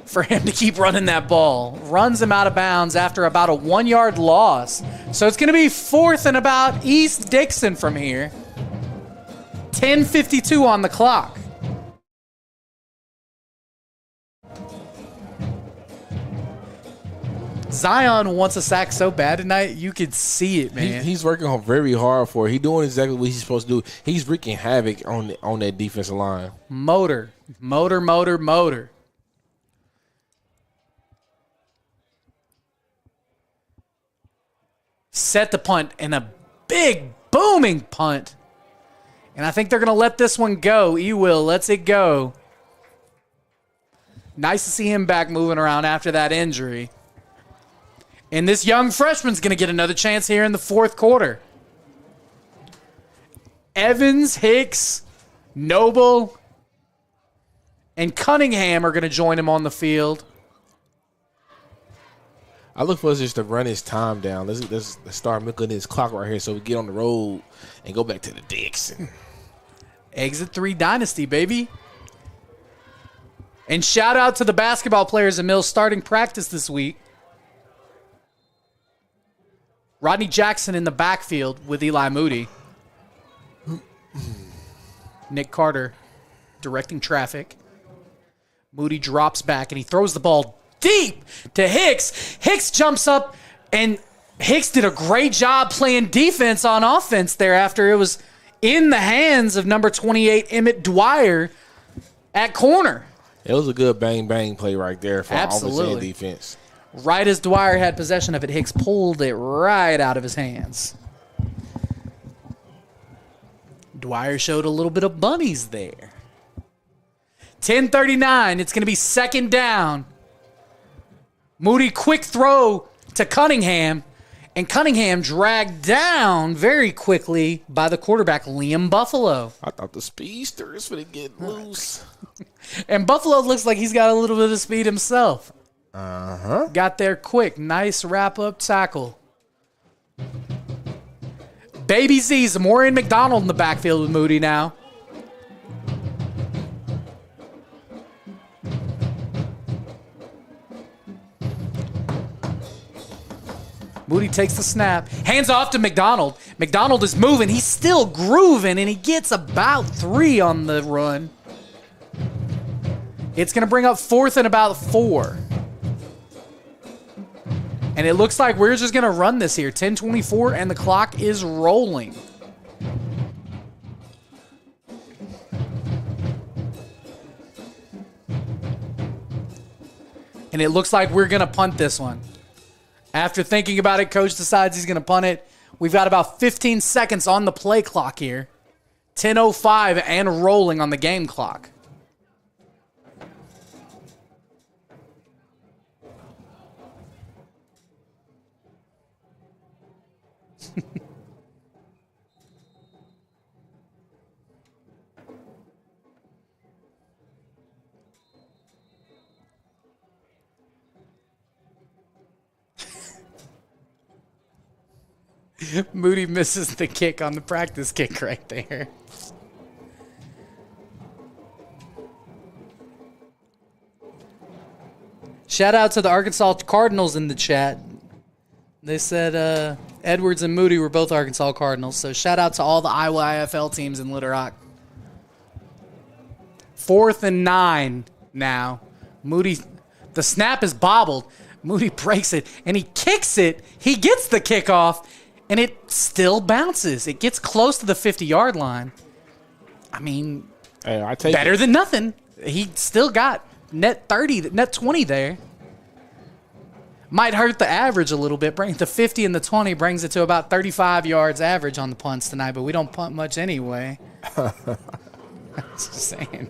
for him to keep running that ball. Runs him out of bounds after about a 1-yard loss. So it's going to be 4th and about East Dixon from here. 10:52 on the clock. Zion wants a sack so bad tonight, you could see it, man. He's working very hard for it. He's doing exactly what he's supposed to do. He's wreaking havoc on that defensive line. Motor. Set the punt, and a big booming punt. And I think they're going to let this one go. Ewell lets it go. Nice to see him back moving around after that injury. And this young freshman's going to get another chance here in the fourth quarter. Evans, Hicks, Noble, and Cunningham are going to join him on the field. I look for us just to run his time down. Let's start milking his clock right here so we get on the road and go back to the Dixon. Exit 3 Dynasty, baby. And shout out to the basketball players at Mills starting practice this week. Rodney Jackson in the backfield with Eli Moody. Nick Carter directing traffic. Moody drops back and he throws the ball deep to Hicks. Hicks jumps up, and Hicks did a great job playing defense on offense there after it was in the hands of number 28, Emmett Dwyer, at corner. It was a good bang-bang play right there for offense and defense. Right as Dwyer had possession of it, Hicks pulled it right out of his hands. Dwyer showed a little bit of bunnies there. 10:39. It's going to be second down. Moody quick throw to Cunningham, and Cunningham dragged down very quickly by the quarterback, Liam Buffalo. I thought the speedster is going to get loose. And Buffalo looks like he's got a little bit of speed himself. Got there quick. Nice wrap-up tackle. Baby Z's, Maureen McDonald in the backfield with Moody now. Moody takes the snap. Hands off to McDonald. McDonald is moving. He's still grooving, and he gets about 3 on the run. It's going to bring up 4th and about 4. And it looks like we're just going to run this here. 10:24, and the clock is rolling. And it looks like we're going to punt this one. After thinking about it, coach decides he's going to punt it. We've got about 15 seconds on the play clock here. 10:05 and rolling on the game clock. Moody misses the kick on the practice kick right there. Shout out to the Arkansas Cardinals in the chat. They said Edwards and Moody were both Arkansas Cardinals, so shout out to all the IYFL teams in Little Rock. 4th and 9 now. Moody, the snap is bobbled. Moody breaks it, and he kicks it. He gets the kickoff, and it still bounces. It gets close to the 50-yard line. I mean, Hey, I take better it. than nothing. He still got net 30, net 20 there. Might hurt the average a little bit. Bring the 50 and the 20 brings it to about 35 yards average on the punts tonight, but we don't punt much anyway. Just saying.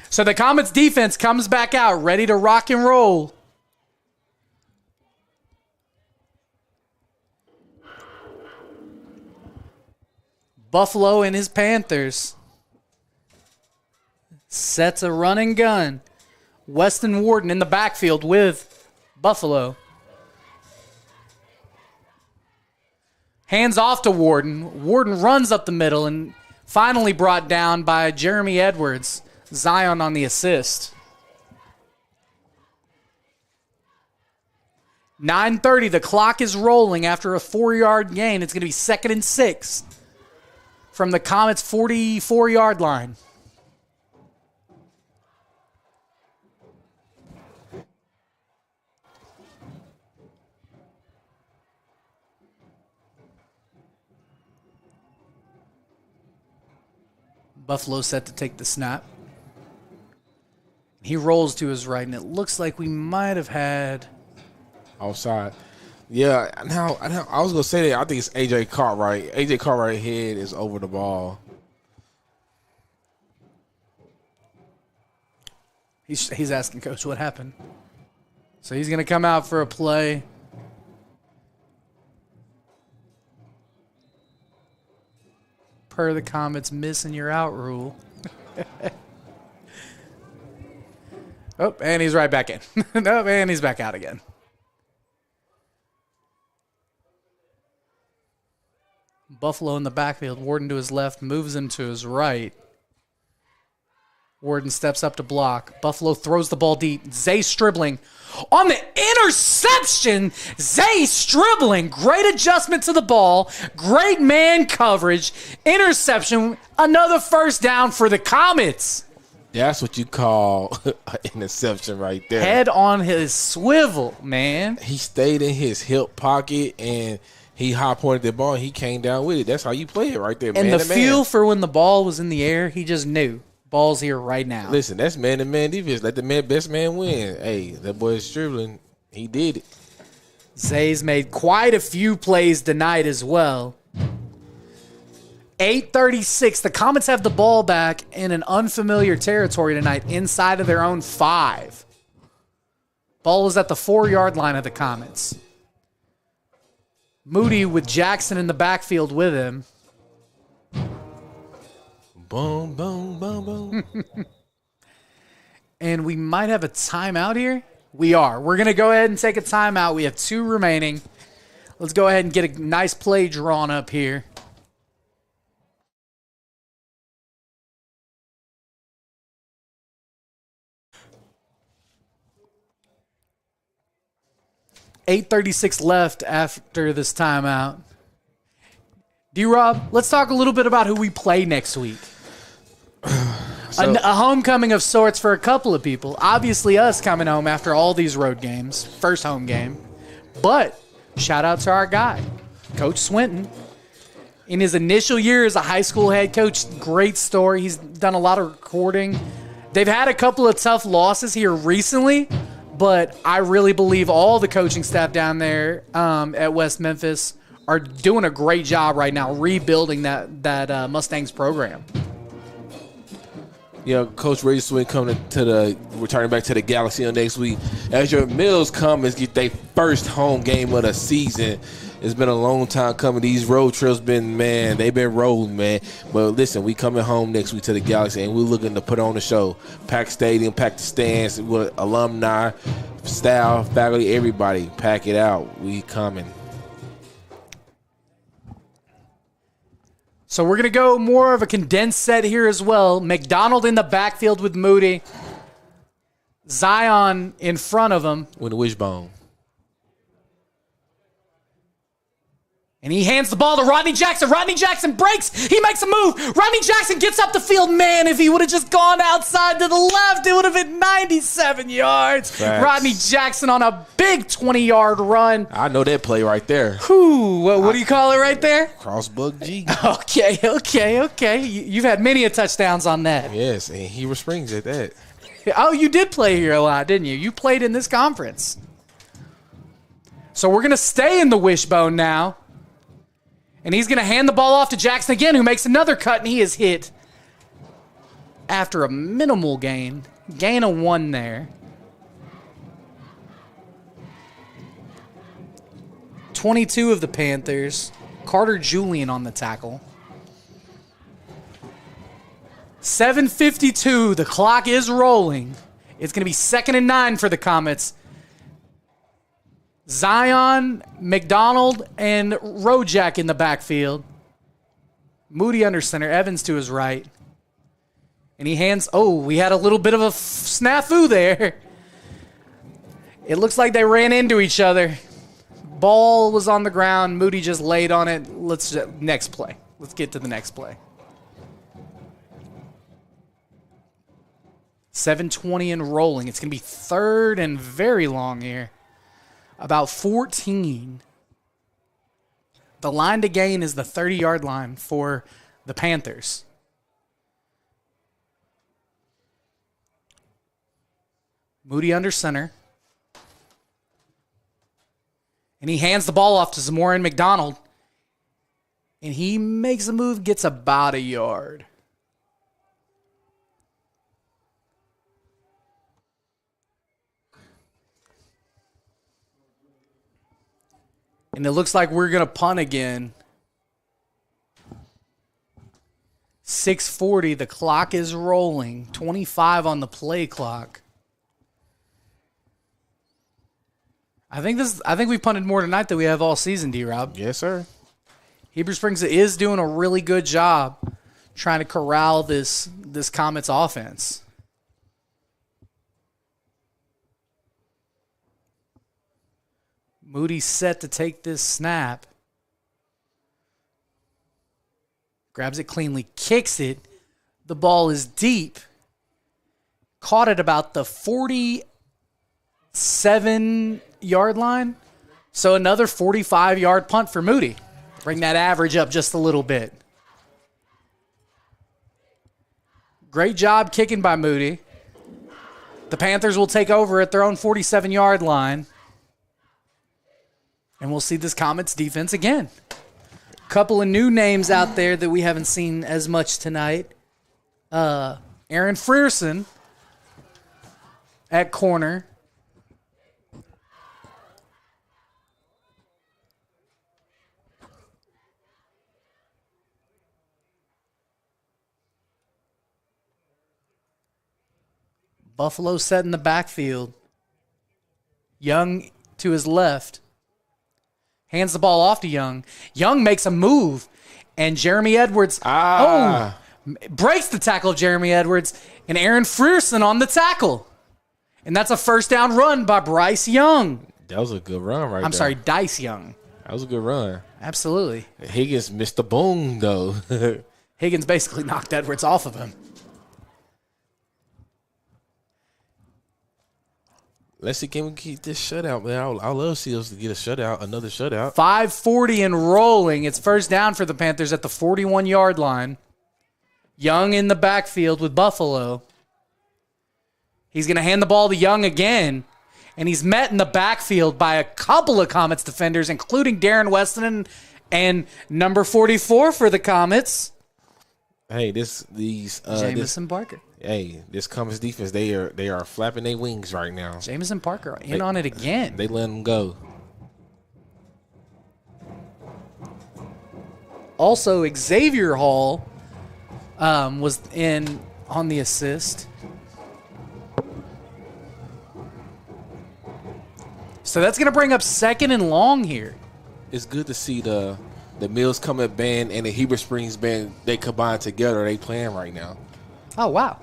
So the Comets defense comes back out, ready to rock and roll. Buffalo and his Panthers. Sets a run and gun. Weston Warden in the backfield with Buffalo. Hands off to Warden. Warden runs up the middle and finally brought down by Jeremy Edwards. Zion on the assist. 9:30, the clock is rolling after a 4-yard gain. It's going to be 2nd and 6 from the Comets' 44-yard line. Buffalo set to take the snap. He rolls to his right, and it looks like we might have had... Offside. Yeah, now I was going to say that. I think it's A.J. Cartwright. A.J. Cartwright's head is over the ball. He's asking Coach what happened. So he's going to come out for a play. Per the Comets missing your out rule. Oh, and he's right back in. No, and he's back out again. Buffalo in the backfield. Warden to his left, moves him to his right. Warden steps up to block. Buffalo throws the ball deep. Zay Stribling on the interception. Zay Stribling. Great adjustment to the ball. Great man coverage. Interception. Another first down for the Comets. That's what you call an interception right there. Head on his swivel, man. He stayed in his hip pocket and he high pointed the ball and he came down with it. That's how you play it right there, man. And the feel for when the ball was in the air, he just knew. Ball's here right now. Listen, that's man-to-man defense. Let the best man win. Hey, that boy is dribbling. He did it. Zay's made quite a few plays tonight as well. 8:36. The Comets have the ball back in an unfamiliar territory tonight inside of their own 5. Ball is at the 4-yard line of the Comets. Moody with Jackson in the backfield with him. Boom, boom, boom, boom. And we might have a timeout here. We are. We're going to go ahead and take a timeout. We have 2 remaining. Let's go ahead and get a nice play drawn up here. $8:36 left after this timeout. D-Rob, let's talk a little bit about who we play next week. A homecoming of sorts for a couple of people. Obviously us coming home after all these road games. First home game. But shout out to our guy, Coach Swinton. In his initial year as a high school head coach, great story. He's done a lot of recording. They've had a couple of tough losses here recently, but I really believe all the coaching staff down there at West Memphis are doing a great job right now rebuilding that Mustangs program. You know, Coach Reggie Swing returning back to the Galaxy next week. As your Mills come and get their first home game of the season. It's been a long time coming. These road trips they've been rolling, man. But listen, we coming home next week to the Galaxy, and we're looking to put on the show. Pack stadium, pack the stands with alumni, staff, faculty, everybody. Pack it out. We coming. So we're going to go more of a condensed set here as well. McDonald in the backfield with Moody. Zion in front of him. With the wishbone. And he hands the ball to Rodney Jackson. Rodney Jackson breaks. He makes a move. Rodney Jackson gets up the field. Man, if he would have just gone outside to the left, it would have been 97 yards. Facts. Rodney Jackson on a big 20-yard run. I know that play right there. Whew, what do you call it right there? Crossbug G. Okay. You've had many a touchdowns on that. Yes, and Heber Springs at that. Oh, you did play here a lot, didn't you? You played in this conference. So we're going to stay in the wishbone now. And he's going to hand the ball off to Jackson again, who makes another cut, and he is hit after a minimal gain. Gain of 1 there. 22 of the Panthers. Carter Julian on the tackle. 7:52. The clock is rolling. It's going to be 2nd and 9 for the Comets. Zion, McDonald, and Rojak in the backfield. Moody under center. Evans to his right. And he hands... Oh, we had a little bit of a snafu there. It looks like they ran into each other. Ball was on the ground. Moody just laid on it. Next play. Let's get to the next play. 7:20 and rolling. It's going to be 3rd and very long here. About 14. The line to gain is the 30-yard line for the Panthers. Moody under center. And he hands the ball off to Zamora and McDonald. And he makes a move, gets about a yard. And it looks like we're going to punt again. 6:40. The clock is rolling. 25 on the play clock. I think we've punted more tonight than we have all season, D-Rob. Yes, sir. Heber Springs is doing a really good job trying to corral this Comets offense. Moody set to take this snap. Grabs it cleanly, kicks it. The ball is deep. Caught at about the 47-yard line. So another 45-yard punt for Moody. Bring that average up just a little bit. Great job kicking by Moody. The Panthers will take over at their own 47-yard line. And we'll see this Comets defense again. A couple of new names out there that we haven't seen as much tonight. Aaron Frierson at corner. Buffalo set in the backfield. Young to his left. Hands the ball off to Young. Young makes a move. And Jeremy Edwards breaks the tackle of Jeremy Edwards. And Aaron Frierson on the tackle. And that's a first down run by Bryce Young. That was a good run right there. I'm sorry, Dice Young. That was a good run. Absolutely. Higgins missed the boom, though. Higgins basically knocked Edwards off of him. Let's see, can we keep this shutout, man? I love to see us to get a shutout, another shutout. 5:40 and rolling. It's first down for the Panthers at the 41-yard line. Young in the backfield with Buffalo. He's going to hand the ball to Young again, and he's met in the backfield by a couple of Comets defenders, including Darren Weston and number 44 for the Comets, Hey, Jamison Parker. This Comets defense, they are flapping their wings right now. Jamison Parker in on it again. They let them go. Also, Xavier Hall was in on the assist. So that's going to bring up second and long here. It's good to see the Mills Comet band and the Heber Springs band, they combine together. They playing right now. Oh, wow.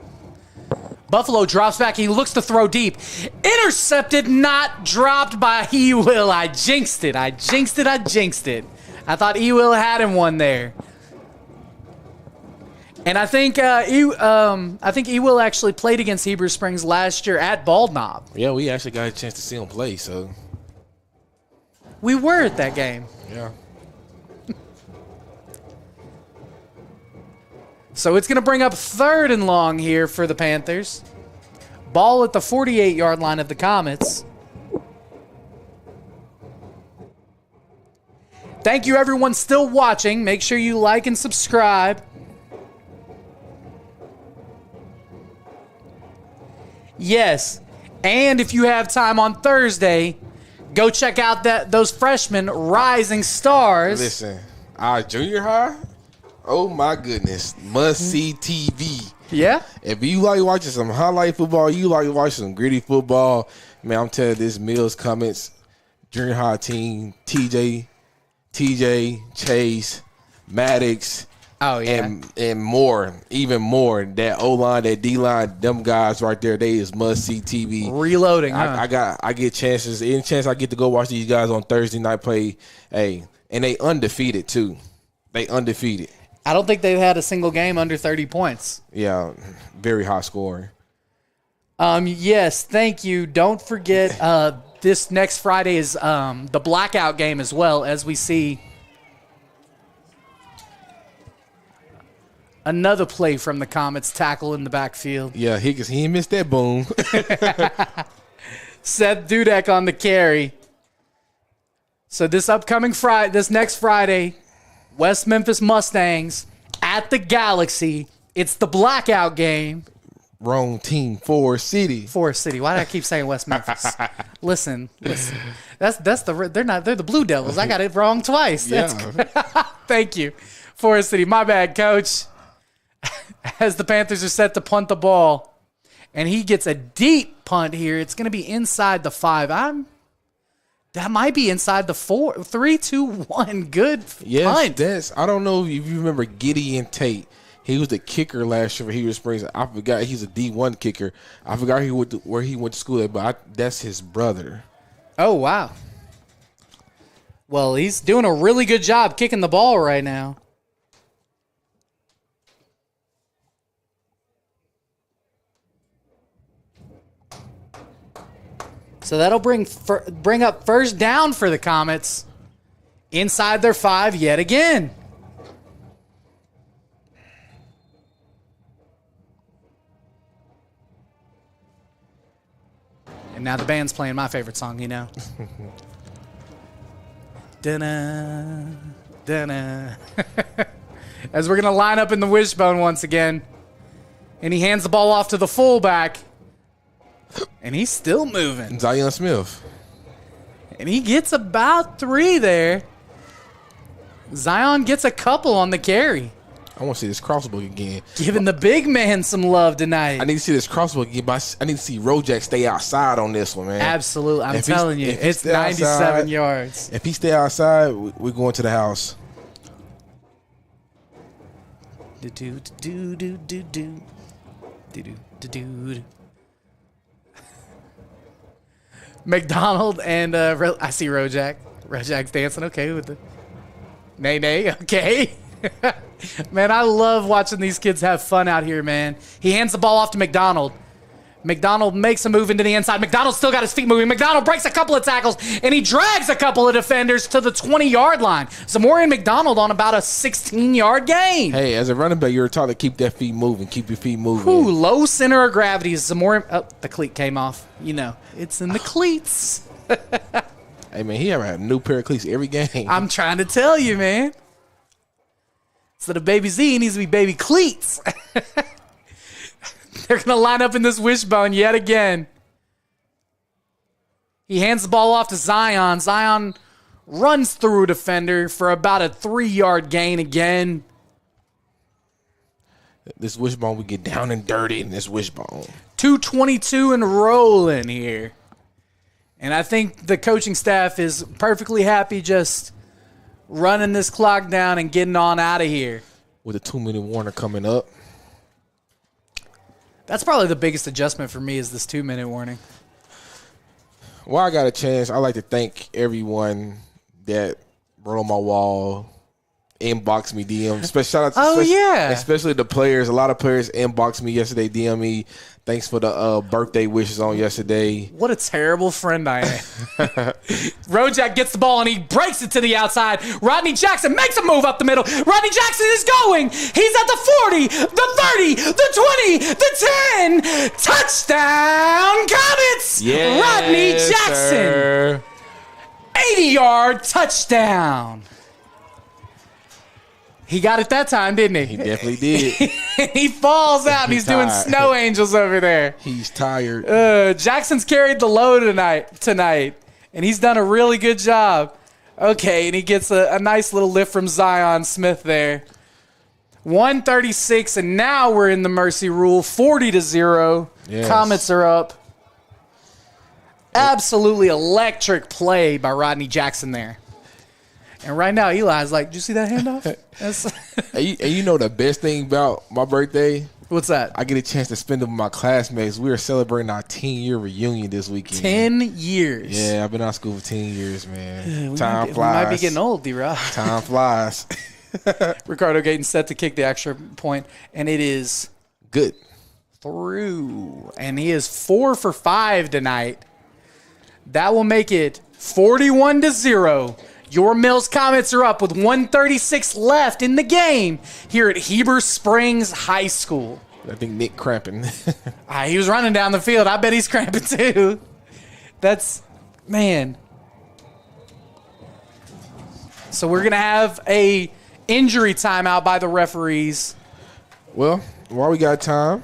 Buffalo drops back. He looks to throw deep. Intercepted, not dropped by Ewell. I jinxed it. I thought Ewell had him one there. And I think Ewell actually played against Heber Springs last year at Bald Knob. Yeah, we actually got a chance to see him play, so. We were at that game. Yeah. So it's going to bring up third and long here for the Panthers. Ball at the 48-yard line of the Comets. Thank you, everyone still watching. Make sure you like and subscribe. Yes, and if you have time on Thursday, go check out those freshmen, Rising Stars. Listen, our junior high, oh my goodness, must-see TV. Yeah? If you like watching some highlight football, you like watching some gritty football, man, I'm telling you, this Mills Comets junior high team, TJ, Chase, Maddox, Oh, yeah. and more, even more. That O-line, that D-line, them guys right there, they is must-see TV. Reloading, huh? I get chances. Any chance I get to go watch these guys on Thursday night play, hey, and they undefeated, too. They undefeated. I don't think they've had a single game under 30 points. Yeah, very high scoring. Yes, thank you. Don't forget this next Friday is the blackout game as well, as we see another play from the Comets, tackle in the backfield. Yeah, he ain't missed that boom. Seth Dudek on the carry. So this next Friday, West Memphis Mustangs at the Galaxy. It's the blackout game. Wrong team, Forest City. Forest City. Why did I keep saying West Memphis? Listen. They're the Blue Devils. I got it wrong twice. Thank you. Forest City. My bad, coach. As the Panthers are set to punt the ball. And he gets a deep punt here. It's going to be inside the 5. That might be inside the 4. 3, 2, 1. Good punt. I don't know if you remember Gideon Tate. He was the kicker last year for Heber Springs. I forgot he's a D1 kicker. I forgot where he went to school at, but that's his brother. Oh, wow. Well, he's doing a really good job kicking the ball right now. So that'll bring up first down for the Comets inside their 5 yet again. And now the band's playing my favorite song, you know. Da-na, da-na. As we're going to line up in the wishbone once again. And he hands the ball off to the fullback. And he's still moving. Zion Smith. And he gets about 3 there. Zion gets a couple on the carry. I want to see this crossbow again. Giving the big man some love tonight. I need to see this crossbow again, but I need to see Rojak stay outside on this one, man. Absolutely. I'm telling you, it's 97 yards. If he stay outside, we're going to the house. McDonald and I see Rojak. Rejak's dancing okay with the nay. Okay. Man, I love watching these kids have fun out here, man. He hands the ball off to McDonald. McDonald makes a move into the inside. McDonald still got his feet moving. McDonald breaks a couple of tackles, and he drags a couple of defenders to the 20-yard line. Zamorian McDonald on about a 16-yard gain. Hey, as a running back, you're taught to keep that feet moving. Keep your feet moving. Ooh, low center of gravity. Zamorian. Oh, the cleat came off. You know, it's in the cleats. Hey, man, he ever had a new pair of cleats every game. I'm trying to tell you, man. Instead of Baby Z, he needs to be Baby Cleats. They're going to line up in this wishbone yet again. He hands the ball off to Zion. Zion runs through a defender for about a 3-yard gain again. This wishbone, we get down and dirty in this wishbone. 2:22 and rolling here. And I think the coaching staff is perfectly happy just running this clock down and getting on out of here. With a 2-minute warning coming up. That's probably the biggest adjustment for me is this 2-minute warning. While I got a chance, I'd like to thank everyone that wrote on my wall, inboxed me, DM. Especially the players. A lot of players inboxed me yesterday, DM me. Thanks for the birthday wishes on yesterday. What a terrible friend I am. Rojak gets the ball and he breaks it to the outside. Rodney Jackson makes a move up the middle. Rodney Jackson is going. He's at the 40, the 30, the 20, the 10. Touchdown, Comets! Yes, Rodney Jackson. sir. 80-yard touchdown. He got it that time, didn't He he? definitely did. He falls out and he's doing tired. snow angels over there. He's tired. Jackson's carried the load tonight, and he's done a really good job. Okay, and he gets a nice little lift from Zion Smith there. 136, and now we're in the mercy rule, 40-0. Yes. Comets are up. Absolutely electric play by Rodney Jackson there. And right now, Eli's like, did you see that handoff? And you know the best thing about my birthday? What's that? I get a chance to spend it with my classmates. We are celebrating our 10-year reunion this weekend. 10 years. Yeah, I've been out of school for 10 years, man. We Time flies. We might be getting old, D-Rob. Time flies. Ricardo Gayton set to kick the extra point, and it is Good. through. And he is 4 for 5 tonight. That will make it 41-0. Your Mills Comets are up with 1:36 left in the game here at Heber Springs High School. I think Nick cramping. He was running down the field. I bet he's cramping too. That's, man. So we're going to have a injury timeout by the referees. Well, while we got time,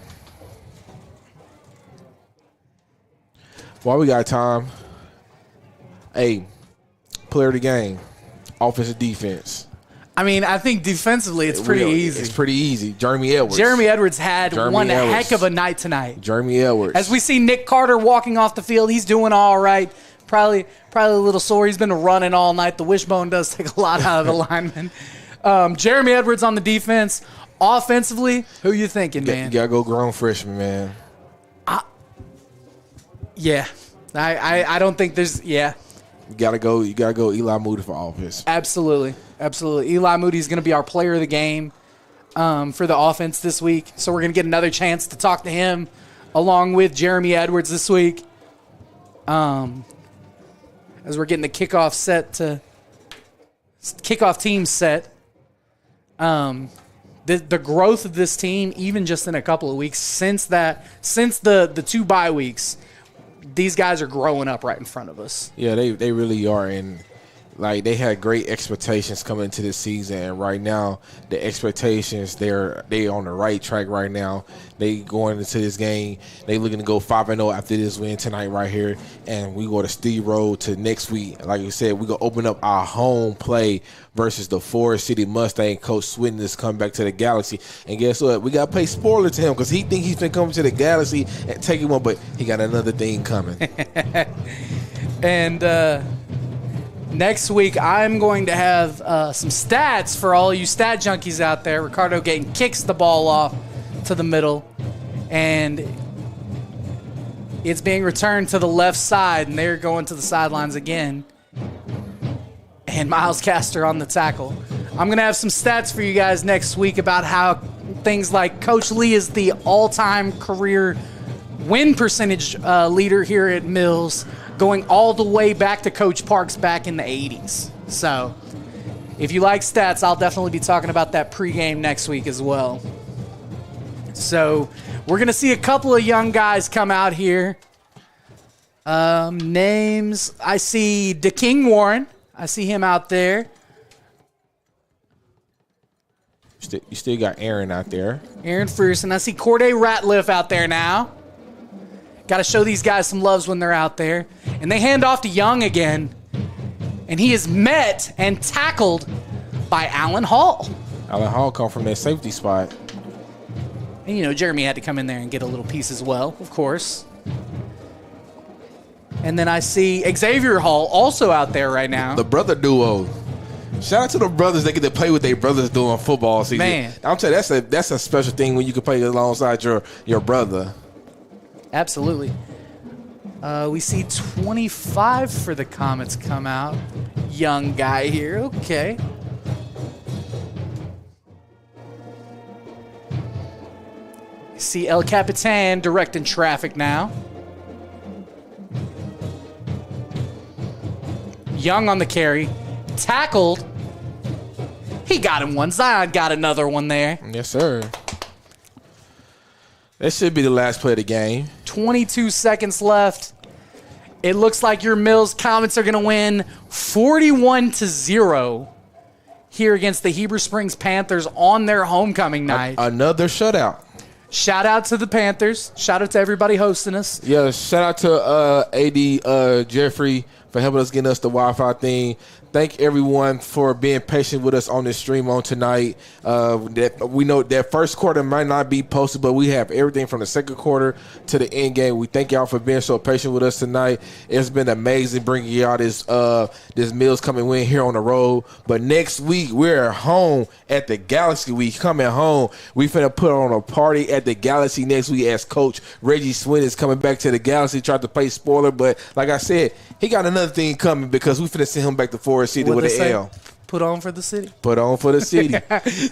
hey, player of the game, offense and defense. I mean, I think defensively it's pretty easy. It's pretty easy. Jeremy Edwards. Jeremy Edwards had one heck of a night tonight. Jeremy Edwards. As we see Nick Carter walking off the field, he's doing all right. Probably a little sore. He's been running all night. The wishbone does take a lot out of the lineman. Jeremy Edwards on the defense. Offensively, who you thinking, man? You got to go grown freshman, man. Yeah. I don't think there's – yeah. You gotta go Eli Moody for offense. Absolutely. Eli Moody's going to be our player of the game for the offense this week. So we're going to get another chance to talk to him along with Jeremy Edwards this week. As we're getting the kickoff team set. The growth of this team, even just in a couple of weeks since the 2 bye weeks, these guys are growing up right in front of us. Yeah, they really are, and like they had great expectations coming into this season, and right now the expectations they on the right track right now. They going into this game, they looking to go 5-0 after this win tonight right here, and we go to Steve Road to next week. Like you said, we gonna open up our home play versus the Forest City Mustang. Coach Swinton is coming back to the Galaxy, and guess what? We gotta pay spoiler to him because he think he's been coming to the Galaxy and taking one, but he got another thing coming. And next week, I'm going to have some stats for all you stat junkies out there. Ricardo Gayton kicks the ball off to the middle, and it's being returned to the left side, and they're going to the sidelines again. and Miles Castor on the tackle. I'm going to have some stats for you guys next week about how things like Coach Lee is the all-time career win percentage leader here at Mills, going all the way back to Coach Parks back in the 80s. So if you like stats, I'll definitely be talking about that pregame next week as well. So we're going to see a couple of young guys come out here. Names, I see DeKing Warren. I see him out there. You still got Aaron out there. Aaron Ferguson. I see Corday Ratliff out there now. Got to show these guys some loves when they're out there. And they hand off to Young again. And he is met and tackled by Allen Hall. Allen Hall come from that safety spot. And, you know, Jeremy had to come in there and get a little piece as well, of course. And then I see Xavier Hall also out there right now. The brother duo. Shout out to the brothers that get to play with their brothers doing football season. Man. I'm telling you, that's a special thing when you can play alongside your brother. Absolutely. We see 25 for the Comets come out. Young guy here. Okay. See El Capitan directing traffic now. Young on the carry. Tackled. He got him one. Zion got another one there. Yes, sir. That should be the last play of the game. 22 seconds left. It looks like your Mills Comets are going to win 41-0 here against the Heber Springs Panthers on their homecoming night. Another shutout. Shout out to the Panthers. Shout out to everybody hosting us. Yeah, shout out to AD Jeffrey for helping us get us the Wi-Fi thing. Thank everyone for being patient with us on this stream on tonight. We know that first quarter might not be posted, but we have everything from the second quarter to the end game. We thank y'all for being so patient with us tonight. It's been amazing bringing y'all this Mills coming win here on the road. But next week, we're home at the Galaxy. We coming home. We finna put on a party at the Galaxy next week as Coach Reggie Swin is coming back to the Galaxy. Tried to play spoiler, but like I said, he got another thing coming because we finna send him back to Forest City with an L. Put on for the city. Put on for the city.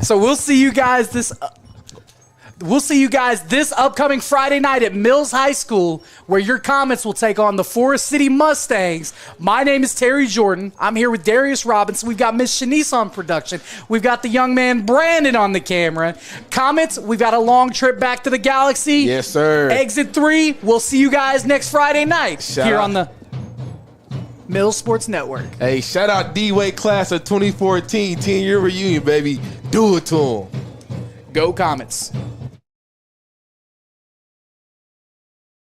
So we'll see you guys this upcoming Friday night at Mills High School, where your Comets will take on the Forest City Mustangs. My name is Terry Jordan. I'm here with Darius Robinson. We've got Miss Shanice on production. We've got the young man Brandon on the camera. Comets, we've got a long trip back to the Galaxy. Yes, sir. Exit 3. We'll see you guys next Friday night here on the Mills Sports Network. Hey, shout out D-Way class of 2014, 10-year reunion, baby. Do it to him. Go Comets.